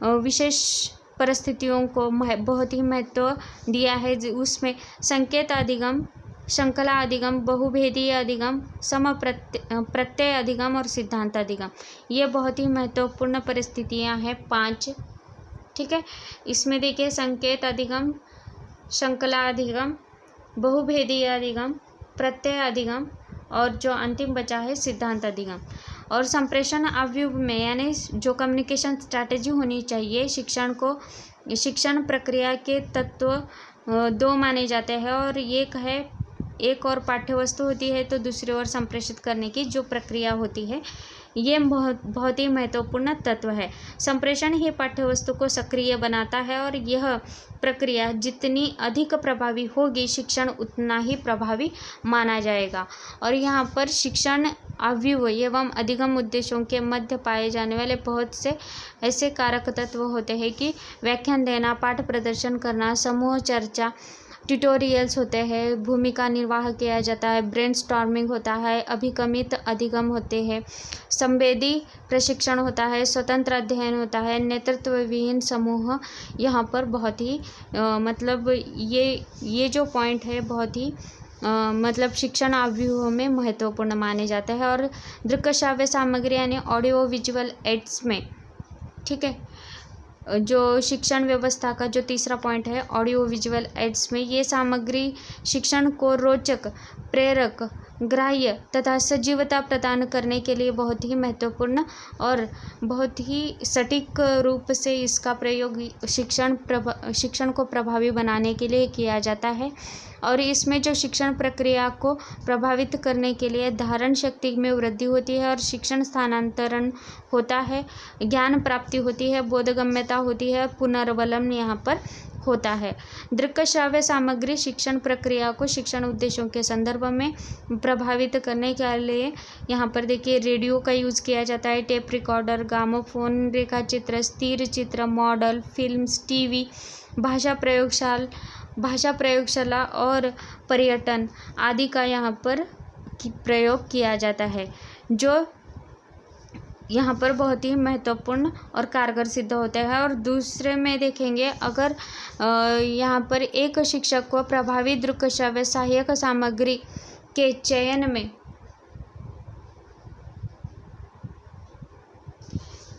विशेष परिस्थितियों को बहुत ही महत्व दिया है। उसमें संकेत अधिगम, श्रृंखला अधिगम, बहुभेदीय अधिगम, प्रत्यय अधिगम और सिद्धांत अधिगम, ये बहुत ही महत्वपूर्ण परिस्थितियां हैं 5। ठीक है, इसमें देखिए संकेत अधिगम, श्रृंखला अधिगम, बहुभेदीय अधिगम, प्रत्यय अधिगम और जो अंतिम बचा है सिद्धांत अधिगम। और संप्रेषण अवयव में यानी जो कम्युनिकेशन स्ट्रैटेजी होनी चाहिए शिक्षण प्रक्रिया के तत्व 2 माने जाते हैं और एक और पाठ्य वस्तु होती है तो दूसरी ओर संप्रेषित करने की जो प्रक्रिया होती है ये बहुत ही महत्वपूर्ण तत्व है। संप्रेषण ही पाठ्य वस्तु को सक्रिय बनाता है और यह प्रक्रिया जितनी अधिक प्रभावी होगी शिक्षण उतना ही प्रभावी माना जाएगा। और यहाँ पर शिक्षण अवयव एवं अधिगम उद्देश्यों के मध्य पाए जाने वाले बहुत से ऐसे कारक तत्व होते हैं कि व्याख्यान देना, पाठ प्रदर्शन करना, समूह चर्चा, ट्यूटोरियल्स होते हैं, भूमिका निर्वाह किया जाता है, ब्रेनस्टॉर्मिंग होता है, अभिगमित अधिगम होते हैं, संवेदी प्रशिक्षण होता है, स्वतंत्र अध्ययन होता है, नेतृत्व विहीन समूह। यहाँ पर बहुत ही मतलब ये जो पॉइंट है बहुत ही मतलब शिक्षण अवयवों में महत्वपूर्ण माने जाते हैं। और दृश्य श्राव्य सामग्री यानी ऑडियो विजुअल एड्स में, ठीक है, जो शिक्षण व्यवस्था का जो तीसरा पॉइंट है ऑडियो विजुअल एड्स में, ये सामग्री शिक्षण को रोचक, प्रेरक, ग्राह्य तथा सजीवता प्रदान करने के लिए बहुत ही महत्वपूर्ण और बहुत ही सटीक रूप से इसका प्रयोग शिक्षण को प्रभावी बनाने के लिए किया जाता है। और इसमें जो शिक्षण प्रक्रिया को प्रभावित करने के लिए धारण शक्ति में वृद्धि होती है और शिक्षण स्थानांतरण होता है, ज्ञान प्राप्ति होती है, बोधगम्यता होती है, पुनर्बलन यहाँ पर होता है। दृश्य श्राव्य सामग्री शिक्षण प्रक्रिया को शिक्षण उद्देश्यों के संदर्भ में प्रभावित करने के लिए यहाँ पर देखिए रेडियो का यूज़ किया जाता है, टेप रिकॉर्डर, ग्रामोफोन, रेखाचित्र, स्थिर चित्र, मॉडल, फिल्म्स, टीवी, भाषा प्रयोगशाला और पर्यटन आदि का यहाँ पर प्रयोग किया जाता है, जो यहाँ पर बहुत ही महत्वपूर्ण और कारगर सिद्ध होते हैं। और दूसरे में देखेंगे अगर यहाँ पर एक शिक्षक को प्रभावी दृश्य श्राव्य सहायक सामग्री के चयन में,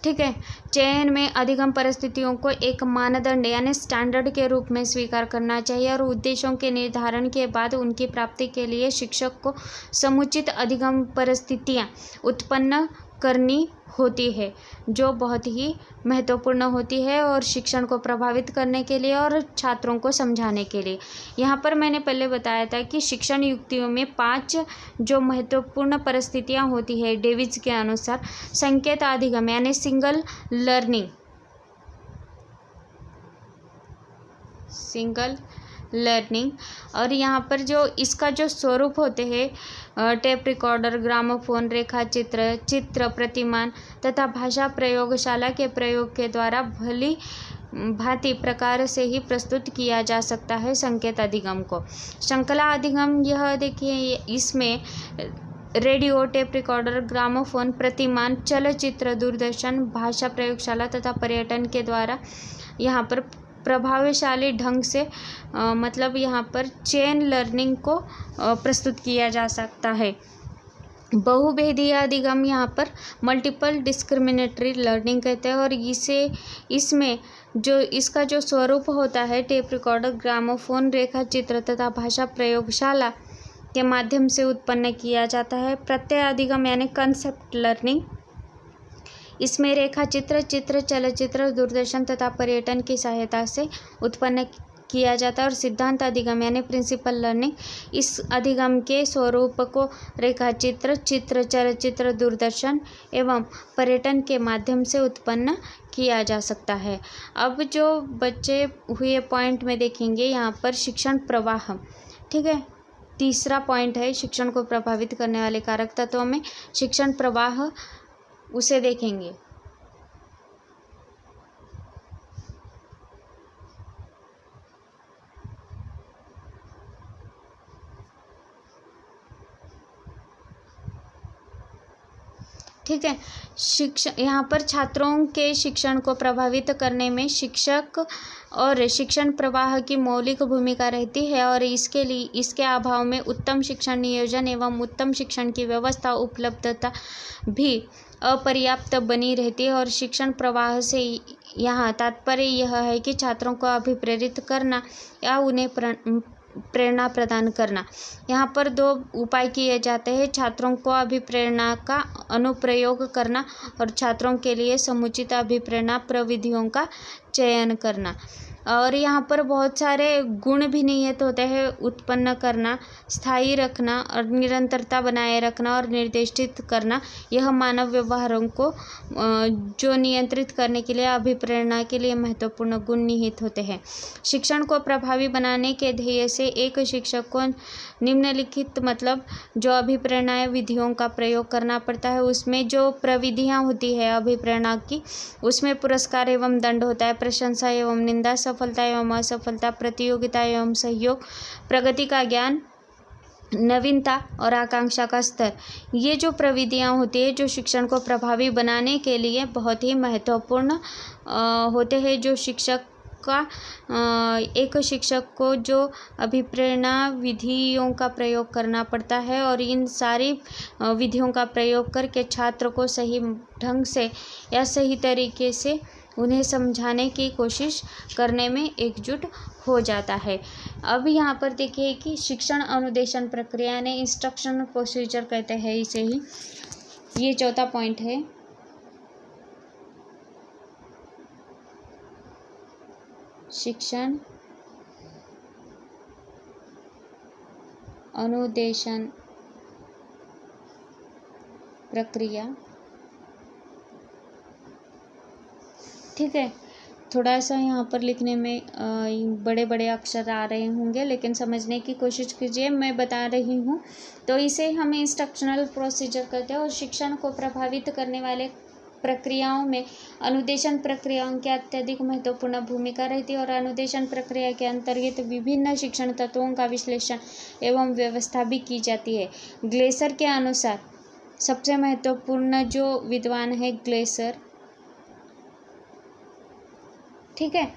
ठीक है, चयन में अधिगम परिस्थितियों को एक मानदंड यानी स्टैंडर्ड के रूप में स्वीकार करना चाहिए और उद्देश्यों के निर्धारण के बाद उनकी प्राप्ति के लिए शिक्षक को समुचित अधिगम परिस्थितियाँ उत्पन्न करनी होती है, जो बहुत ही महत्वपूर्ण होती है और शिक्षण को प्रभावित करने के लिए और छात्रों को समझाने के लिए। यहाँ पर मैंने पहले बताया था कि शिक्षण युक्तियों में 5 जो महत्वपूर्ण परिस्थितियाँ होती है डेविस के अनुसार। संकेत अधिगम यानी सिंगल लर्निंग और यहाँ पर जो इसका जो स्वरूप होते हैं टेप रिकॉर्डर, ग्रामोफोन, रेखाचित्र, चित्र, प्रतिमान तथा भाषा प्रयोगशाला के प्रयोग के द्वारा भली भांति प्रकार से ही प्रस्तुत किया जा सकता है संकेत अधिगम को। श्रृंखला अधिगम यह देखिए इसमें रेडियो, टेप रिकॉर्डर, ग्रामोफोन, प्रतिमान, चलचित्र, दूरदर्शन, भाषा प्रयोगशाला तथा पर्यटन के द्वारा यहाँ पर प्रभावशाली ढंग से मतलब यहाँ पर चेन लर्निंग को प्रस्तुत किया जा सकता है। बहुभेदीय अधिगम यहाँ पर मल्टीपल डिस्क्रिमिनेटरी लर्निंग कहते हैं और इसमें जो इसका जो स्वरूप होता है टेप रिकॉर्डर, ग्रामोफोन, रेखाचित्र तथा भाषा प्रयोगशाला के माध्यम से उत्पन्न किया जाता है। प्रत्यय अधिगम यानी कंसेप्ट लर्निंग, इसमें रेखाचित्र, चित्र, चलचित्र, दूरदर्शन तथा पर्यटन की सहायता से उत्पन्न किया जाता है। और सिद्धांत अधिगम यानी प्रिंसिपल लर्निंग, इस अधिगम के स्वरूप को रेखाचित्र, चित्र, चलचित्र, दूरदर्शन एवं पर्यटन के माध्यम से उत्पन्न किया जा सकता है। अब जो बचे हुए पॉइंट में देखेंगे यहाँ पर शिक्षण प्रवाह, ठीक ठीक है। तीसरा पॉइंट है शिक्षण को प्रभावित करने वाले कारक तत्वों में शिक्षण प्रवाह, उसे देखेंगे। ठीक है। शिक्षण, यहाँ पर छात्रों के शिक्षण को प्रभावित करने में शिक्षक और शिक्षण प्रवाह की मौलिक भूमिका रहती है और इसके अभाव में उत्तम शिक्षण नियोजन एवं उत्तम शिक्षण की व्यवस्था उपलब्धता भी अपर्याप्त बनी रहती है। और शिक्षण प्रवाह से यहाँ तात्पर्य यह है कि छात्रों को अभिप्रेरित करना या उन्हें प्रेरणा प्रदान करना। यहाँ पर 2 उपाय किए जाते हैं, छात्रों को अभिप्रेरणा का अनुप्रयोग करना और छात्रों के लिए समुचित अभिप्रेरणा प्रविधियों का चयन करना। और यहाँ पर बहुत सारे गुण भी निहित होते हैं, उत्पन्न करना, स्थायी रखना और निरंतरता बनाए रखना और निर्देशित करना। यह मानव व्यवहारों को जो नियंत्रित करने के लिए अभिप्रेरणा के लिए महत्वपूर्ण गुण निहित होते हैं। शिक्षण को प्रभावी बनाने के ध्येय से एक शिक्षक को निम्नलिखित मतलब जो अभिप्रेरणा विधियों का प्रयोग करना पड़ता है, उसमें जो प्रविधियाँ होती है अभिप्रेरणा की, उसमें पुरस्कार एवं दंड होता है, प्रशंसा एवं निंदा, सफलता एवं असफलता, प्रतियोगिता एवं सहयोग, प्रगति का ज्ञान, नवीनता और आकांक्षा का स्तर। ये जो प्रविधियाँ होती है जो शिक्षण को प्रभावी बनाने के लिए बहुत ही महत्वपूर्ण होते हैं। जो शिक्षक का एक शिक्षक को जो अभिप्रेरणा विधियों का प्रयोग करना पड़ता है और इन सारी विधियों का प्रयोग करके छात्र को सही ढंग से या सही तरीके से उन्हें समझाने की कोशिश करने में एकजुट हो जाता है। अब यहाँ पर देखिए कि शिक्षण अनुदेशन प्रक्रिया ने इंस्ट्रक्शन प्रोसीजर कहते हैं इसे ही, ये चौथा पॉइंट है। शिक्षण अनुदेशन प्रक्रिया, ठीक है। थोड़ा सा यहाँ पर लिखने में बड़े बड़े अक्षर आ रहे होंगे, लेकिन समझने की कोशिश कीजिए, मैं बता रही हूँ। तो इसे हम इंस्ट्रक्शनल प्रोसीजर कहते हैं। और शिक्षण को प्रभावित करने वाले प्रक्रियाओं में अनुदेशन प्रक्रियाओं की अत्यधिक महत्वपूर्ण भूमिका रहती है और अनुदेशन प्रक्रिया के अंतर्गत विभिन्न शिक्षण तत्वों का विश्लेषण एवं व्यवस्था भी की जाती है। ग्लेसर के अनुसार सबसे महत्वपूर्ण जो विद्वान है ग्लेसर, ठीक है।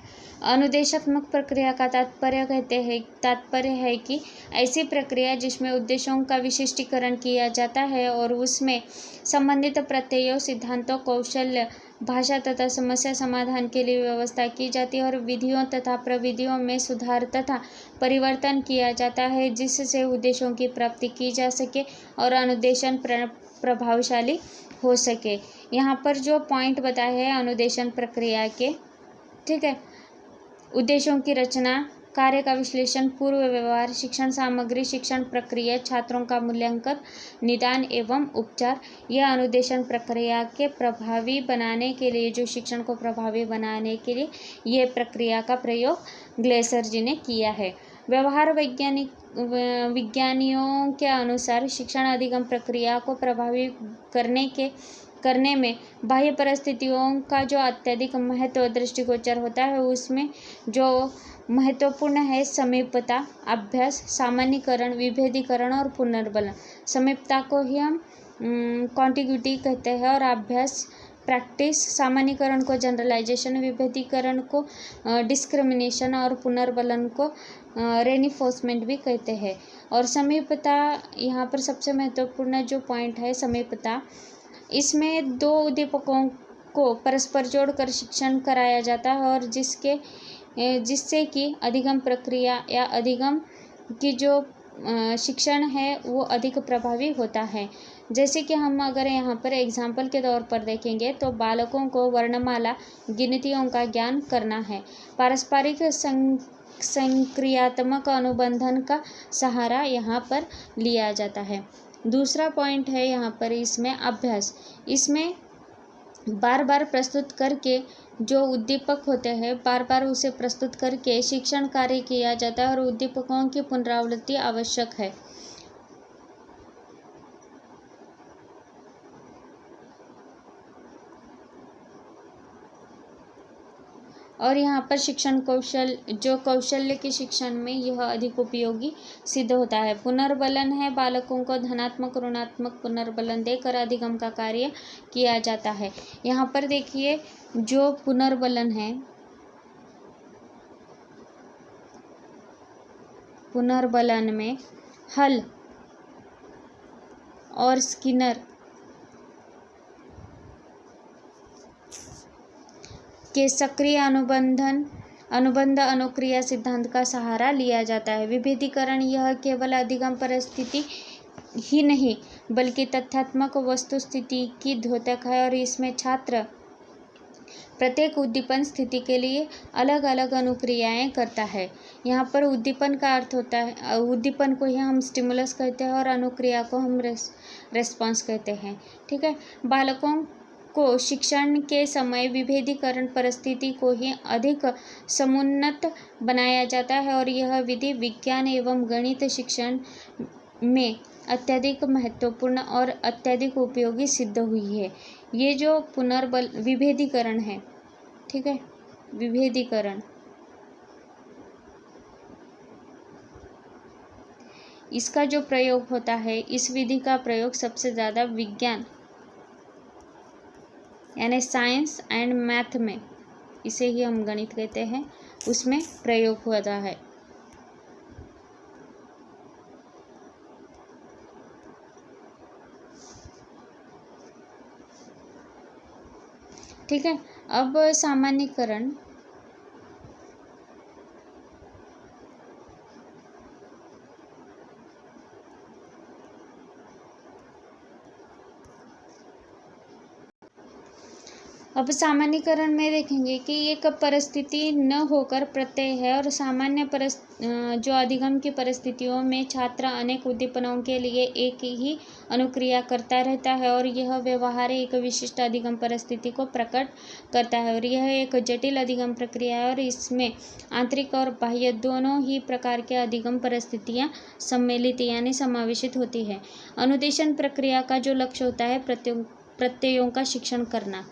अनुदेशात्मक प्रक्रिया का तात्पर्य है कि ऐसी प्रक्रिया जिसमें उद्देश्यों का विशिष्टीकरण किया जाता है और उसमें संबंधित प्रत्ययों, सिद्धांतों, कौशल्य, भाषा तथा समस्या समाधान के लिए व्यवस्था की जाती है और विधियों तथा प्रविधियों में सुधार तथा परिवर्तन किया जाता है जिससे उद्देश्यों की प्राप्ति की जा सके और अनुदेशन प्रभावशाली हो सके। यहाँ पर जो पॉइंट बताए हैं अनुदेशन प्रक्रिया के, ठीक है, उद्देश्यों की रचना, कार्य का विश्लेषण, पूर्व व्यवहार, शिक्षण सामग्री, शिक्षण प्रक्रिया, छात्रों का मूल्यांकन, निदान एवं उपचार। यह अनुदेशन प्रक्रिया के प्रभावी बनाने के लिए, जो शिक्षण को प्रभावी बनाने के लिए यह प्रक्रिया का प्रयोग ग्लेसर जी ने किया है। व्यवहार विज्ञानियों के अनुसार शिक्षण अधिगम प्रक्रिया को प्रभावी करने में बाह्य परिस्थितियों का जो अत्यधिक महत्व दृष्टिगोचर होता है, उसमें जो महत्वपूर्ण है समीपता, अभ्यास, सामान्यीकरण, विभेदीकरण और पुनर्बलन। समीपता को ही हम कॉन्टिग्यूटी कहते हैं और अभ्यास प्रैक्टिस, सामान्यीकरण को जनरलाइजेशन, विभेदीकरण को डिस्क्रिमिनेशन और पुनर्बलन को रेनिफोर्समेंट भी कहते हैं। और समीपता यहाँ पर सबसे महत्वपूर्ण जो पॉइंट है समीपता, इसमें 2 उद्दीपकों को परस्पर जोड़कर शिक्षण कराया जाता है और जिससे कि अधिगम प्रक्रिया या अधिगम की जो शिक्षण है वो अधिक प्रभावी होता है। जैसे कि हम अगर यहाँ पर एग्जाम्पल के तौर पर देखेंगे तो बालकों को वर्णमाला, गिनतियों का ज्ञान करना है। पारस्परिक संक्रियात्मक अनुबंधन का सहारा यहाँ पर लिया जाता है। दूसरा पॉइंट है यहाँ पर इसमें अभ्यास, इसमें बार बार प्रस्तुत करके जो उद्दीपक होते हैं बार बार उसे प्रस्तुत करके शिक्षण कार्य किया जाता है और उद्दीपकों की पुनरावृत्ति आवश्यक है। और यहाँ पर शिक्षण कौशल जो कौशल्य के शिक्षण में यह अधिक उपयोगी सिद्ध होता है। पुनर्बलन है, बालकों को धनात्मक ऋणात्मक पुनर्बलन देकर अधिगम का कार्य किया जाता है। यहाँ पर देखिए जो पुनर्बलन है, पुनर्बलन में हल और स्किनर के सक्रिय अनुबंध अनुक्रिया सिद्धांत का सहारा लिया जाता है। विभेदीकरण यह केवल अधिगम परिस्थिति ही नहीं बल्कि तथ्यात्मक वस्तुस्थिति की द्योतक है और इसमें छात्र प्रत्येक उद्दीपन स्थिति के लिए अलग अलग अनुक्रियाएं करता है। यहाँ पर उद्दीपन का अर्थ होता है, उद्दीपन को ही हम स्टिमुलस कहते हैं और अनुक्रिया को हम रेस्पॉन्स कहते हैं। ठीक है, बालकों को शिक्षण के समय विभेदीकरण परिस्थिति को ही अधिक समुन्नत बनाया जाता है और यह विधि विज्ञान एवं गणित शिक्षण में अत्यधिक महत्वपूर्ण और अत्यधिक उपयोगी सिद्ध हुई है। ये जो विभेदीकरण है, ठीक है, विभेदीकरण, इसका जो प्रयोग होता है, इस विधि का प्रयोग सबसे ज़्यादा विज्ञान यानी साइंस एंड मैथ में, इसे ही हम गणित कहते हैं, उसमें प्रयोग होता है। ठीक है, अब सामान्यीकरण, अब सामान्यीकरण में देखेंगे कि एक परिस्थिति न होकर प्रत्यय है और सामान्य जो अधिगम की परिस्थितियों में छात्र अनेक उद्दीपनों के लिए एक ही अनुक्रिया करता रहता है और यह व्यवहार एक विशिष्ट अधिगम परिस्थिति को प्रकट करता है और यह एक जटिल अधिगम प्रक्रिया है और इसमें आंतरिक और बाह्य दोनों ही प्रकार के अधिगम परिस्थितियाँ सम्मिलित यानी समावेशित होती है। अनुदेशन प्रक्रिया का जो लक्ष्य होता है प्रत्ययों का शिक्षण करना।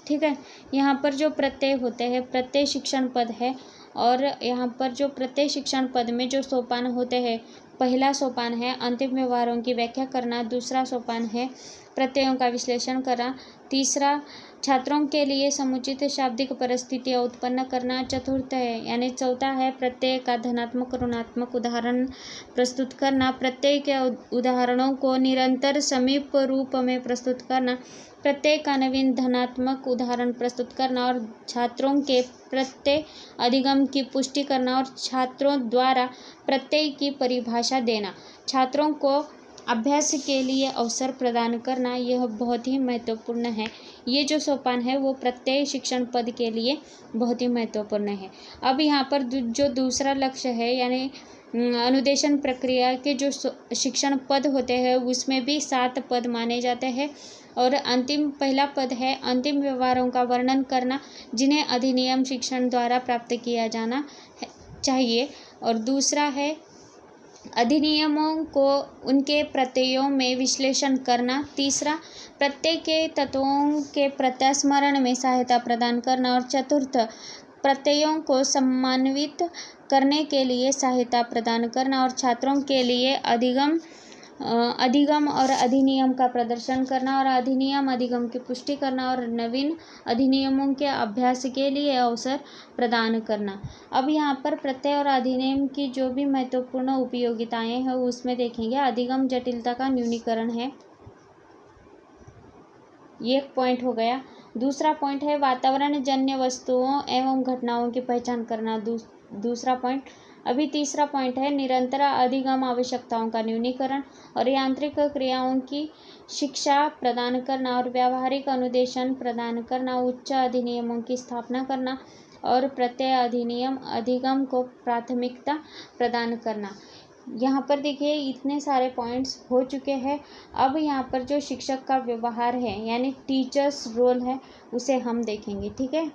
ठीक है, यहाँ पर जो प्रत्यय होते हैं, प्रत्यय शिक्षण पद है और यहाँ पर जो प्रत्यय शिक्षण पद में जो सोपान होते हैं, पहला सोपान है अंतिम व्यवहारों की व्याख्या करना, दूसरा सोपान है प्रत्ययों का विश्लेषण करना, तीसरा छात्रों के लिए समुचित शाब्दिक परिस्थितियाँ उत्पन्न करना, चतुर्थ है यानी चौथा है प्रत्यय का धनात्मक ऋणात्मक उदाहरण प्रस्तुत करना, प्रत्यय के उदाहरणों को निरंतर समीप रूप में प्रस्तुत करना, प्रत्यय का नवीन धनात्मक उदाहरण प्रस्तुत करना और छात्रों के प्रत्यय अधिगम की पुष्टि करना और छात्रों द्वारा प्रत्यय की परिभाषा देना, छात्रों को अभ्यास के लिए अवसर प्रदान करना, यह बहुत ही महत्वपूर्ण है। ये जो सोपान है वो प्रत्यय शिक्षण पद के लिए बहुत ही महत्वपूर्ण है। अब यहाँ पर जो दूसरा लक्ष्य है यानी अनुदेशन प्रक्रिया के जो शिक्षण पद होते हैं उसमें भी 7 पद माने जाते हैं और पहला पद है अंतिम व्यवहारों का वर्णन करना जिन्हें अधिनियम शिक्षण द्वारा प्राप्त किया जाना चाहिए और दूसरा है अधिनियमों को उनके प्रत्ययों में विश्लेषण करना, तीसरा प्रत्यय के तत्वों के प्रत्यास्मरण में सहायता प्रदान करना और चतुर्थ प्रत्ययों को समन्वित करने के लिए सहायता प्रदान करना और छात्रों के लिए अधिगम और अधिनियम का प्रदर्शन करना और अधिनियम अधिगम की पुष्टि करना और नवीन अधिनियमों के अभ्यास के लिए अवसर प्रदान करना। अब यहाँ पर प्रत्यय और अधिनियम की जो भी महत्वपूर्ण उपयोगिताएं हैं उसमें देखेंगे। अधिगम जटिलता का न्यूनीकरण है, ये एक पॉइंट हो गया। दूसरा पॉइंट है वातावरण जन्य वस्तुओं एवं घटनाओं की पहचान करना, दूसरा पॉइंट। अभी तीसरा पॉइंट है निरंतर अधिगम आवश्यकताओं का न्यूनीकरण और यांत्रिक क्रियाओं की शिक्षा प्रदान करना और व्यावहारिक अनुदेशन प्रदान करना, उच्च अधिनियमों की स्थापना करना और प्रत्यय अधिनियम अधिगम को प्राथमिकता प्रदान करना। यहाँ पर देखिए इतने सारे पॉइंट्स हो चुके हैं। अब यहाँ पर जो शिक्षक का व्यवहार है यानी टीचर्स रोल है उसे हम देखेंगे। ठीक है,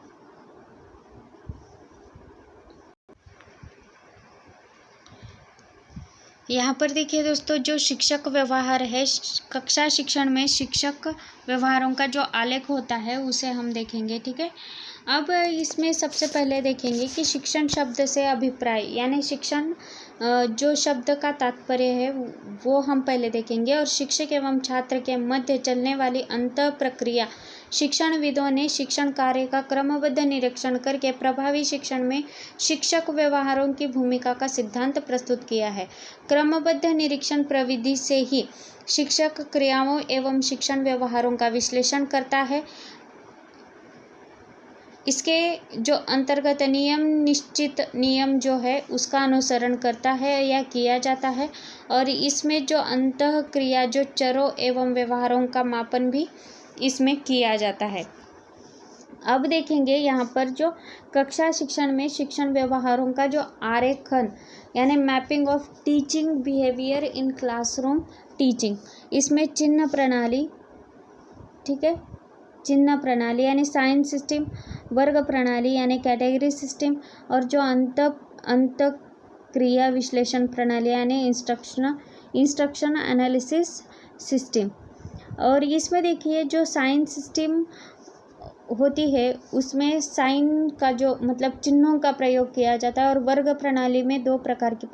यहाँ पर देखिए दोस्तों, जो शिक्षक व्यवहार है, कक्षा शिक्षण में शिक्षक व्यवहारों का जो आलेख होता है उसे हम देखेंगे। ठीक है, अब इसमें सबसे पहले देखेंगे कि शिक्षण शब्द से अभिप्राय, यानी शिक्षण जो शब्द का तात्पर्य है वो हम पहले देखेंगे। और शिक्षक एवं छात्र के मध्य चलने वाली अंतः प्रक्रिया, शिक्षणविदों ने शिक्षण कार्य का क्रमबद्ध निरीक्षण करके प्रभावी शिक्षण में शिक्षक व्यवहारों की भूमिका का सिद्धांत प्रस्तुत किया है। क्रमबद्ध निरीक्षण प्रविधि से ही शिक्षक क्रियाओं एवं शिक्षण व्यवहारों का विश्लेषण करता है। इसके जो अंतर्गत नियम, निश्चित नियम जो है उसका अनुसरण करता है या किया जाता है। और इसमें जो अंतः क्रिया, जो चरों एवं व्यवहारों का मापन भी इसमें किया जाता है। अब देखेंगे यहाँ पर जो कक्षा शिक्षण में शिक्षण व्यवहारों का जो आरेखन, यानी mapping of teaching behaviour in classroom teaching, इसमें चिन्ह प्रणाली, ठीक है, चिन्ह प्रणाली यानी साइन सिस्टम, वर्ग प्रणाली यानी कैटेगरी सिस्टम, और जो अंत क्रिया विश्लेषण प्रणाली यानी इंस्ट्रक्शन एनालिसिस सिस्टम। और इसमें देखिए जो साइन सिस्टम होती है उसमें साइन का जो मतलब चिन्हों का प्रयोग किया जाता है। और वर्ग प्रणाली में दो प्रकार की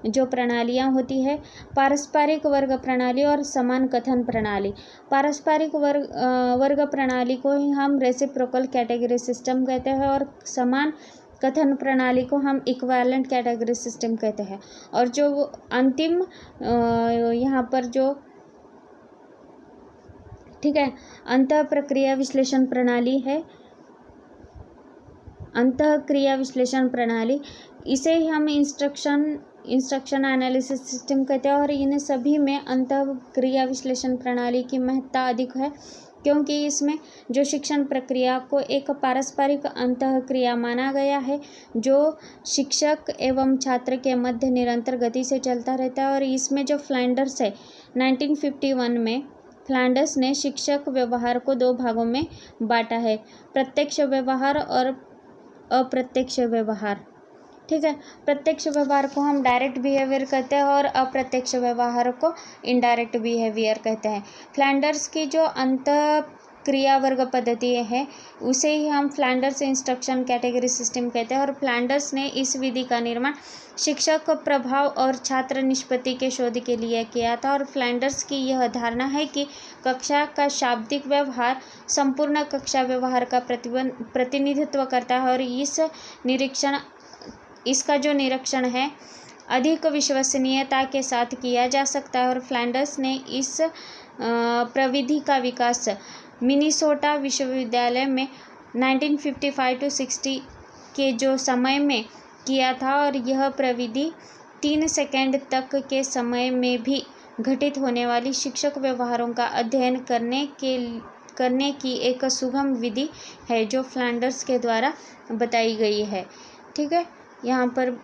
जो प्रणालियाँ होती है, पारस्परिक वर्ग प्रणाली और समान कथन प्रणाली। पारस्परिक वर्ग प्रणाली को ही हम रेसिप्रोकल कैटेगरी सिस्टम कहते हैं और समान कथन प्रणाली को हम इक्विवेलेंट कैटेगरी सिस्टम कहते हैं। और जो अंतिम यहाँ पर जो, ठीक है, अंतः प्रक्रिया विश्लेषण प्रणाली है, अंतः क्रिया विश्लेषण प्रणाली, इसे ही हम इंस्ट्रक्शन एनालिसिस सिस्टम कहते हैं। और इन सभी में अंतः क्रिया विश्लेषण प्रणाली की महत्ता अधिक है, क्योंकि इसमें जो शिक्षण प्रक्रिया को एक पारस्परिक अंतः क्रिया माना गया है जो शिक्षक एवं छात्र के मध्य निरंतर गति से चलता रहता है। और इसमें जो फ्लैंडर्स है, 1951 में फ्लैंडर्स ने शिक्षक व्यवहार को दो भागों में बांटा है, प्रत्यक्ष व्यवहार और अप्रत्यक्ष व्यवहार। ठीक है, प्रत्यक्ष व्यवहार को हम डायरेक्ट बिहेवियर कहते हैं और अप्रत्यक्ष व्यवहार को इनडायरेक्ट बिहेवियर कहते हैं। फ्लैंडर्स की जो अंतः क्रिया वर्ग पद्धति है उसे ही हम फ्लैंडर्स इंस्ट्रक्शन कैटेगरी सिस्टम कहते हैं। और फ्लैंडर्स ने इस विधि का निर्माण शिक्षक प्रभाव और छात्र निष्पत्ति के शोध के लिए किया था। और फ्लैंडर्स की यह धारणा है कि कक्षा का शाब्दिक व्यवहार संपूर्ण कक्षा व्यवहार का प्रतिनिधित्व करता है और इसका जो निरीक्षण है अधिक विश्वसनीयता के साथ किया जा सकता है। और फ्लैंडर्स ने इस प्रविधि का विकास मिनीसोटा विश्वविद्यालय में 1955-60 के जो समय में किया था। और यह प्रविधि 3 सेकंड तक के समय में भी घटित होने वाली शिक्षक व्यवहारों का अध्ययन करने की एक सुगम विधि है जो फ्लैंडर्स के द्वारा बताई गई है। ठीक है, यहाँ पर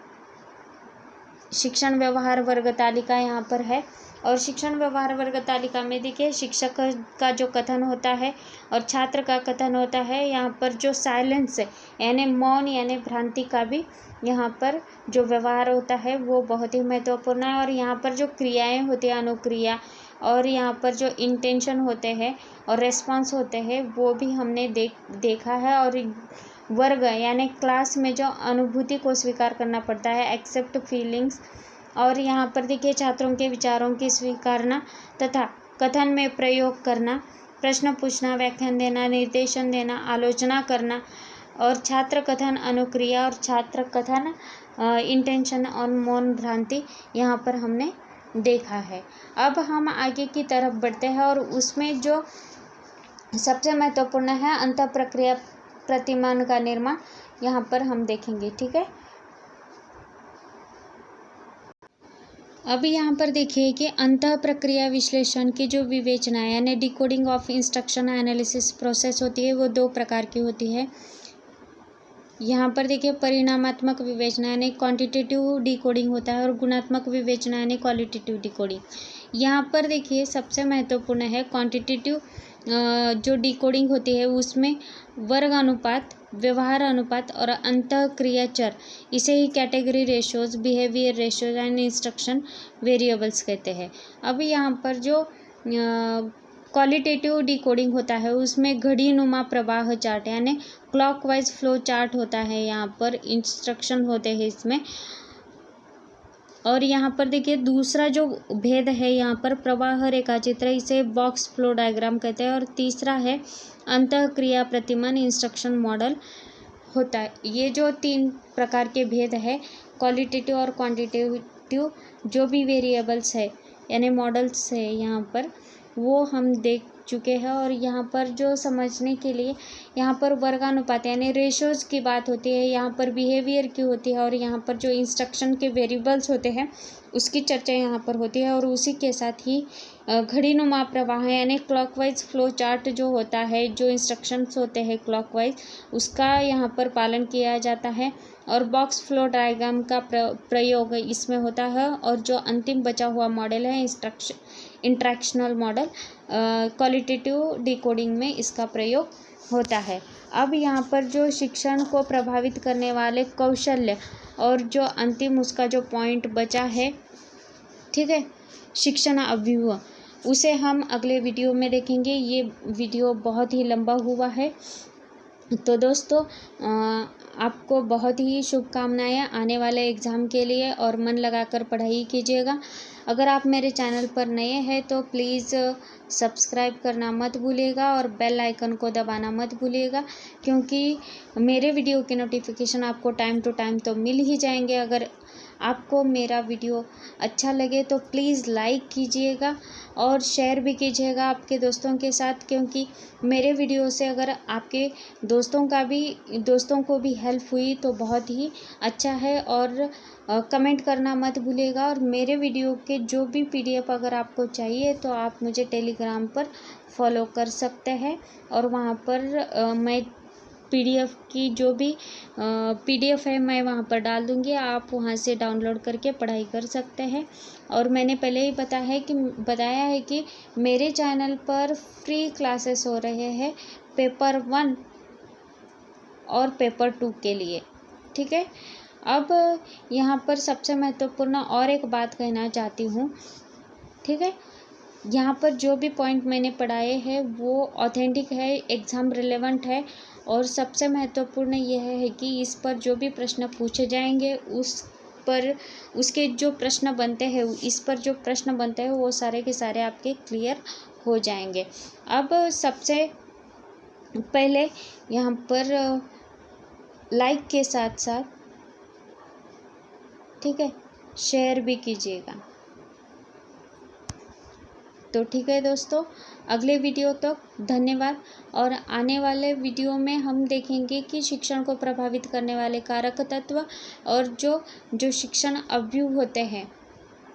शिक्षण व्यवहार वर्ग तालिका यहाँ पर है। और शिक्षण व्यवहार वर्ग तालिका में देखिए शिक्षक का जो कथन होता है और छात्र का कथन होता है। यहाँ पर जो साइलेंस है यानी मौन यानी भ्रांति का भी यहाँ पर जो व्यवहार होता है वो बहुत ही महत्वपूर्ण है। और यहाँ पर जो क्रियाएं होती हैं, अनुक्रिया, और यहाँ पर जो इंटेंशन होते हैं और रेस्पॉन्स होते हैं वो भी हमने देखा है। और वर्ग यानी क्लास में जो अनुभूति को स्वीकार करना पड़ता है, एक्सेप्ट फीलिंग्स। और यहाँ पर देखिए छात्रों के विचारों की स्वीकारना तथा कथन में प्रयोग करना, प्रश्न पूछना, व्याख्यान देना, निर्देशन देना, आलोचना करना। और छात्र कथन अनुक्रिया और छात्र कथन इंटेंशन और मौन भ्रांति यहाँ पर हमने देखा है। अब हम आगे की तरफ बढ़ते हैं और उसमें जो सबसे महत्वपूर्ण है अंतः प्रक्रिया प्रतिमान का निर्माण, यहाँ पर हम देखेंगे। ठीक है, अब यहाँ पर देखिए कि अंतः प्रक्रिया विश्लेषण की जो विवेचना यानी decoding of instruction analysis process होती है वो दो प्रकार की होती है। यहाँ पर देखिए परिणामात्मक विवेचना यानी क्वांटिटेटिव डिकोडिंग होता है और गुणात्मक विवेचना यानी क्वालिटेटिव डिकोडिंग। यहाँ पर देखिए सबसे महत्वपूर्ण है क्वांटिटेटिव जो डिकोडिंग होती है उसमें वर्ग अनुपात, व्यवहार अनुपात और अंतःक्रिया चर, इसे ही category ratios, behaviour ratios and instruction variables कहते हैं। अब यहाँ पर जो क्वालिटेटिव डिकोडिंग होता है उसमें घड़ी नुमा प्रवाह चार्ट यानी क्लॉकवाइज फ्लो चार्ट होता है, यहाँ पर इंस्ट्रक्शन होते हैं इसमें। और यहाँ पर देखिए दूसरा जो भेद है यहाँ पर प्रवाह रेखा चित्र, इसे बॉक्स फ्लो डायग्राम कहते हैं। और तीसरा है अंतःक्रिया प्रतिमान इंस्ट्रक्शन मॉडल होता है। ये जो 3 प्रकार के भेद है, क्वालिटेटिव और क्वांटिटेटिव जो भी वेरिएबल्स है यानी मॉडल्स है यहाँ पर, वो हम देख चुके हैं। और यहाँ पर जो समझने के लिए यहाँ पर वर्गानुपात यानी रेशियोज की बात होती है, यहाँ पर बिहेवियर की होती है, और यहाँ पर जो इंस्ट्रक्शन के वेरिएबल्स होते हैं उसकी चर्चा यहाँ पर होती है। और उसी के साथ ही घड़ीनुमा प्रवाह यानी क्लॉकवाइज फ्लो चार्ट जो होता है, जो इंस्ट्रक्शंस होते हैं क्लॉकवाइज, उसका यहाँ पर पालन किया जाता है। और बॉक्स फ्लो डायग्राम का प्रयोग इसमें होता है। और जो अंतिम बचा हुआ मॉडल है इंट्रैक्शनल मॉडल, क्वालिटेटिव डिकोडिंग में इसका प्रयोग होता है। अब यहाँ पर जो शिक्षण को प्रभावित करने वाले कौशल्य और जो अंतिम उसका जो पॉइंट बचा है, ठीक है, शिक्षण अव्यूह, उसे हम अगले वीडियो में देखेंगे। ये वीडियो बहुत ही लंबा हुआ है। तो दोस्तों आपको बहुत ही शुभकामनाएं आने वाले एग्ज़ाम के लिए, और मन लगाकर पढ़ाई कीजिएगा। अगर आप मेरे चैनल पर नए हैं तो प्लीज़ सब्सक्राइब करना मत भूलिएगा और बेल आइकन को दबाना मत भूलिएगा, क्योंकि मेरे वीडियो के नोटिफिकेशन आपको टाइम टू टाइम तो मिल ही जाएंगे। अगर आपको मेरा वीडियो अच्छा लगे तो प्लीज़ लाइक कीजिएगा और शेयर भी कीजिएगा आपके दोस्तों के साथ, क्योंकि मेरे वीडियो से अगर आपके दोस्तों को भी हेल्प हुई तो बहुत ही अच्छा है। और कमेंट करना मत भूलिएगा। और मेरे वीडियो के जो भी PDF अगर आपको चाहिए तो आप मुझे टेलीग्राम पर फॉलो कर सकते हैं, और वहाँ पर मैं PDF की जो भी PDF है मैं वहाँ पर डाल दूँगी, आप वहाँ से डाउनलोड करके पढ़ाई कर सकते हैं। और मैंने पहले ही बताया है कि मेरे चैनल पर फ्री क्लासेस हो रहे हैं पेपर 1 और पेपर 2 के लिए, ठीक है। अब यहाँ पर सबसे महत्वपूर्ण और एक बात कहना चाहती हूँ, ठीक है। यहाँ पर जो भी पॉइंट मैंने पढ़ाए हैं वो ऑथेंटिक है, एग्ज़ाम रिलेवेंट है, और सबसे महत्वपूर्ण यह है कि इस पर जो भी प्रश्न पूछे जाएंगे उसके जो प्रश्न बनते हैं, इस पर जो प्रश्न बनते हैं वो सारे के सारे आपके क्लियर हो जाएंगे। अब सबसे पहले यहाँ पर लाइक के साथ साथ, ठीक है, शेयर भी कीजिएगा। तो ठीक है दोस्तों, अगले वीडियो तक धन्यवाद। और आने वाले वीडियो में हम देखेंगे कि शिक्षण को प्रभावित करने वाले कारक तत्व और जो शिक्षण अव्यूह होते हैं,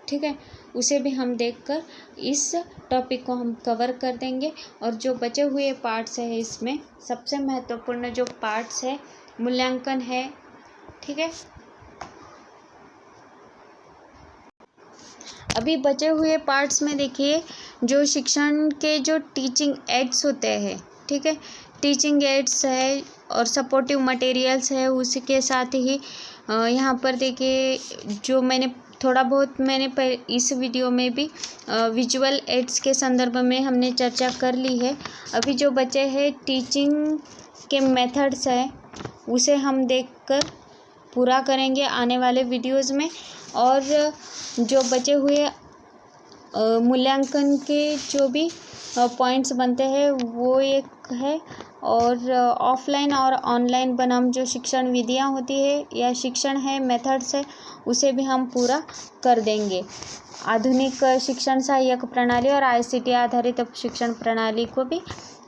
ठीक है, उसे भी हम देखकर इस टॉपिक को हम कवर कर देंगे। और जो बचे हुए पार्ट्स है, इसमें सबसे महत्वपूर्ण जो पार्ट्स है मूल्यांकन है, ठीक है। अभी बचे हुए पार्ट्स में देखिए जो शिक्षण के जो टीचिंग एड्स होते हैं, ठीक है, टीचिंग एड्स है और सपोर्टिव मटेरियल्स है। उसके साथ ही यहाँ पर देखिए जो मैंने थोड़ा बहुत इस वीडियो में भी विजुअल एड्स के संदर्भ में हमने चर्चा कर ली है। अभी जो बचे हैं टीचिंग के मेथड्स है, उसे हम देखकर पूरा करेंगे आने वाले वीडियोज़ में। और जो बचे हुए मूल्यांकन के जो भी पॉइंट्स बनते हैं वो एक है, और ऑफलाइन और ऑनलाइन बनाम जो शिक्षण विधियाँ होती है या शिक्षण है, मेथड्स है, उसे भी हम पूरा कर देंगे। आधुनिक शिक्षण सहायक प्रणाली और ICT आधारित शिक्षण प्रणाली को भी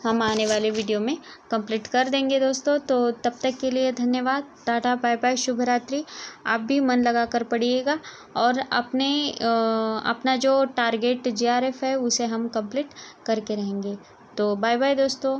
हम आने वाले वीडियो में कंप्लीट कर देंगे दोस्तों। तो तब तक के लिए धन्यवाद, टाटा, बाय बाय, शुभ रात्रि। आप भी मन लगा कर पढ़िएगा और अपना जो टारगेट JRF है उसे हम कंप्लीट करके रहेंगे। तो बाय बाय दोस्तों।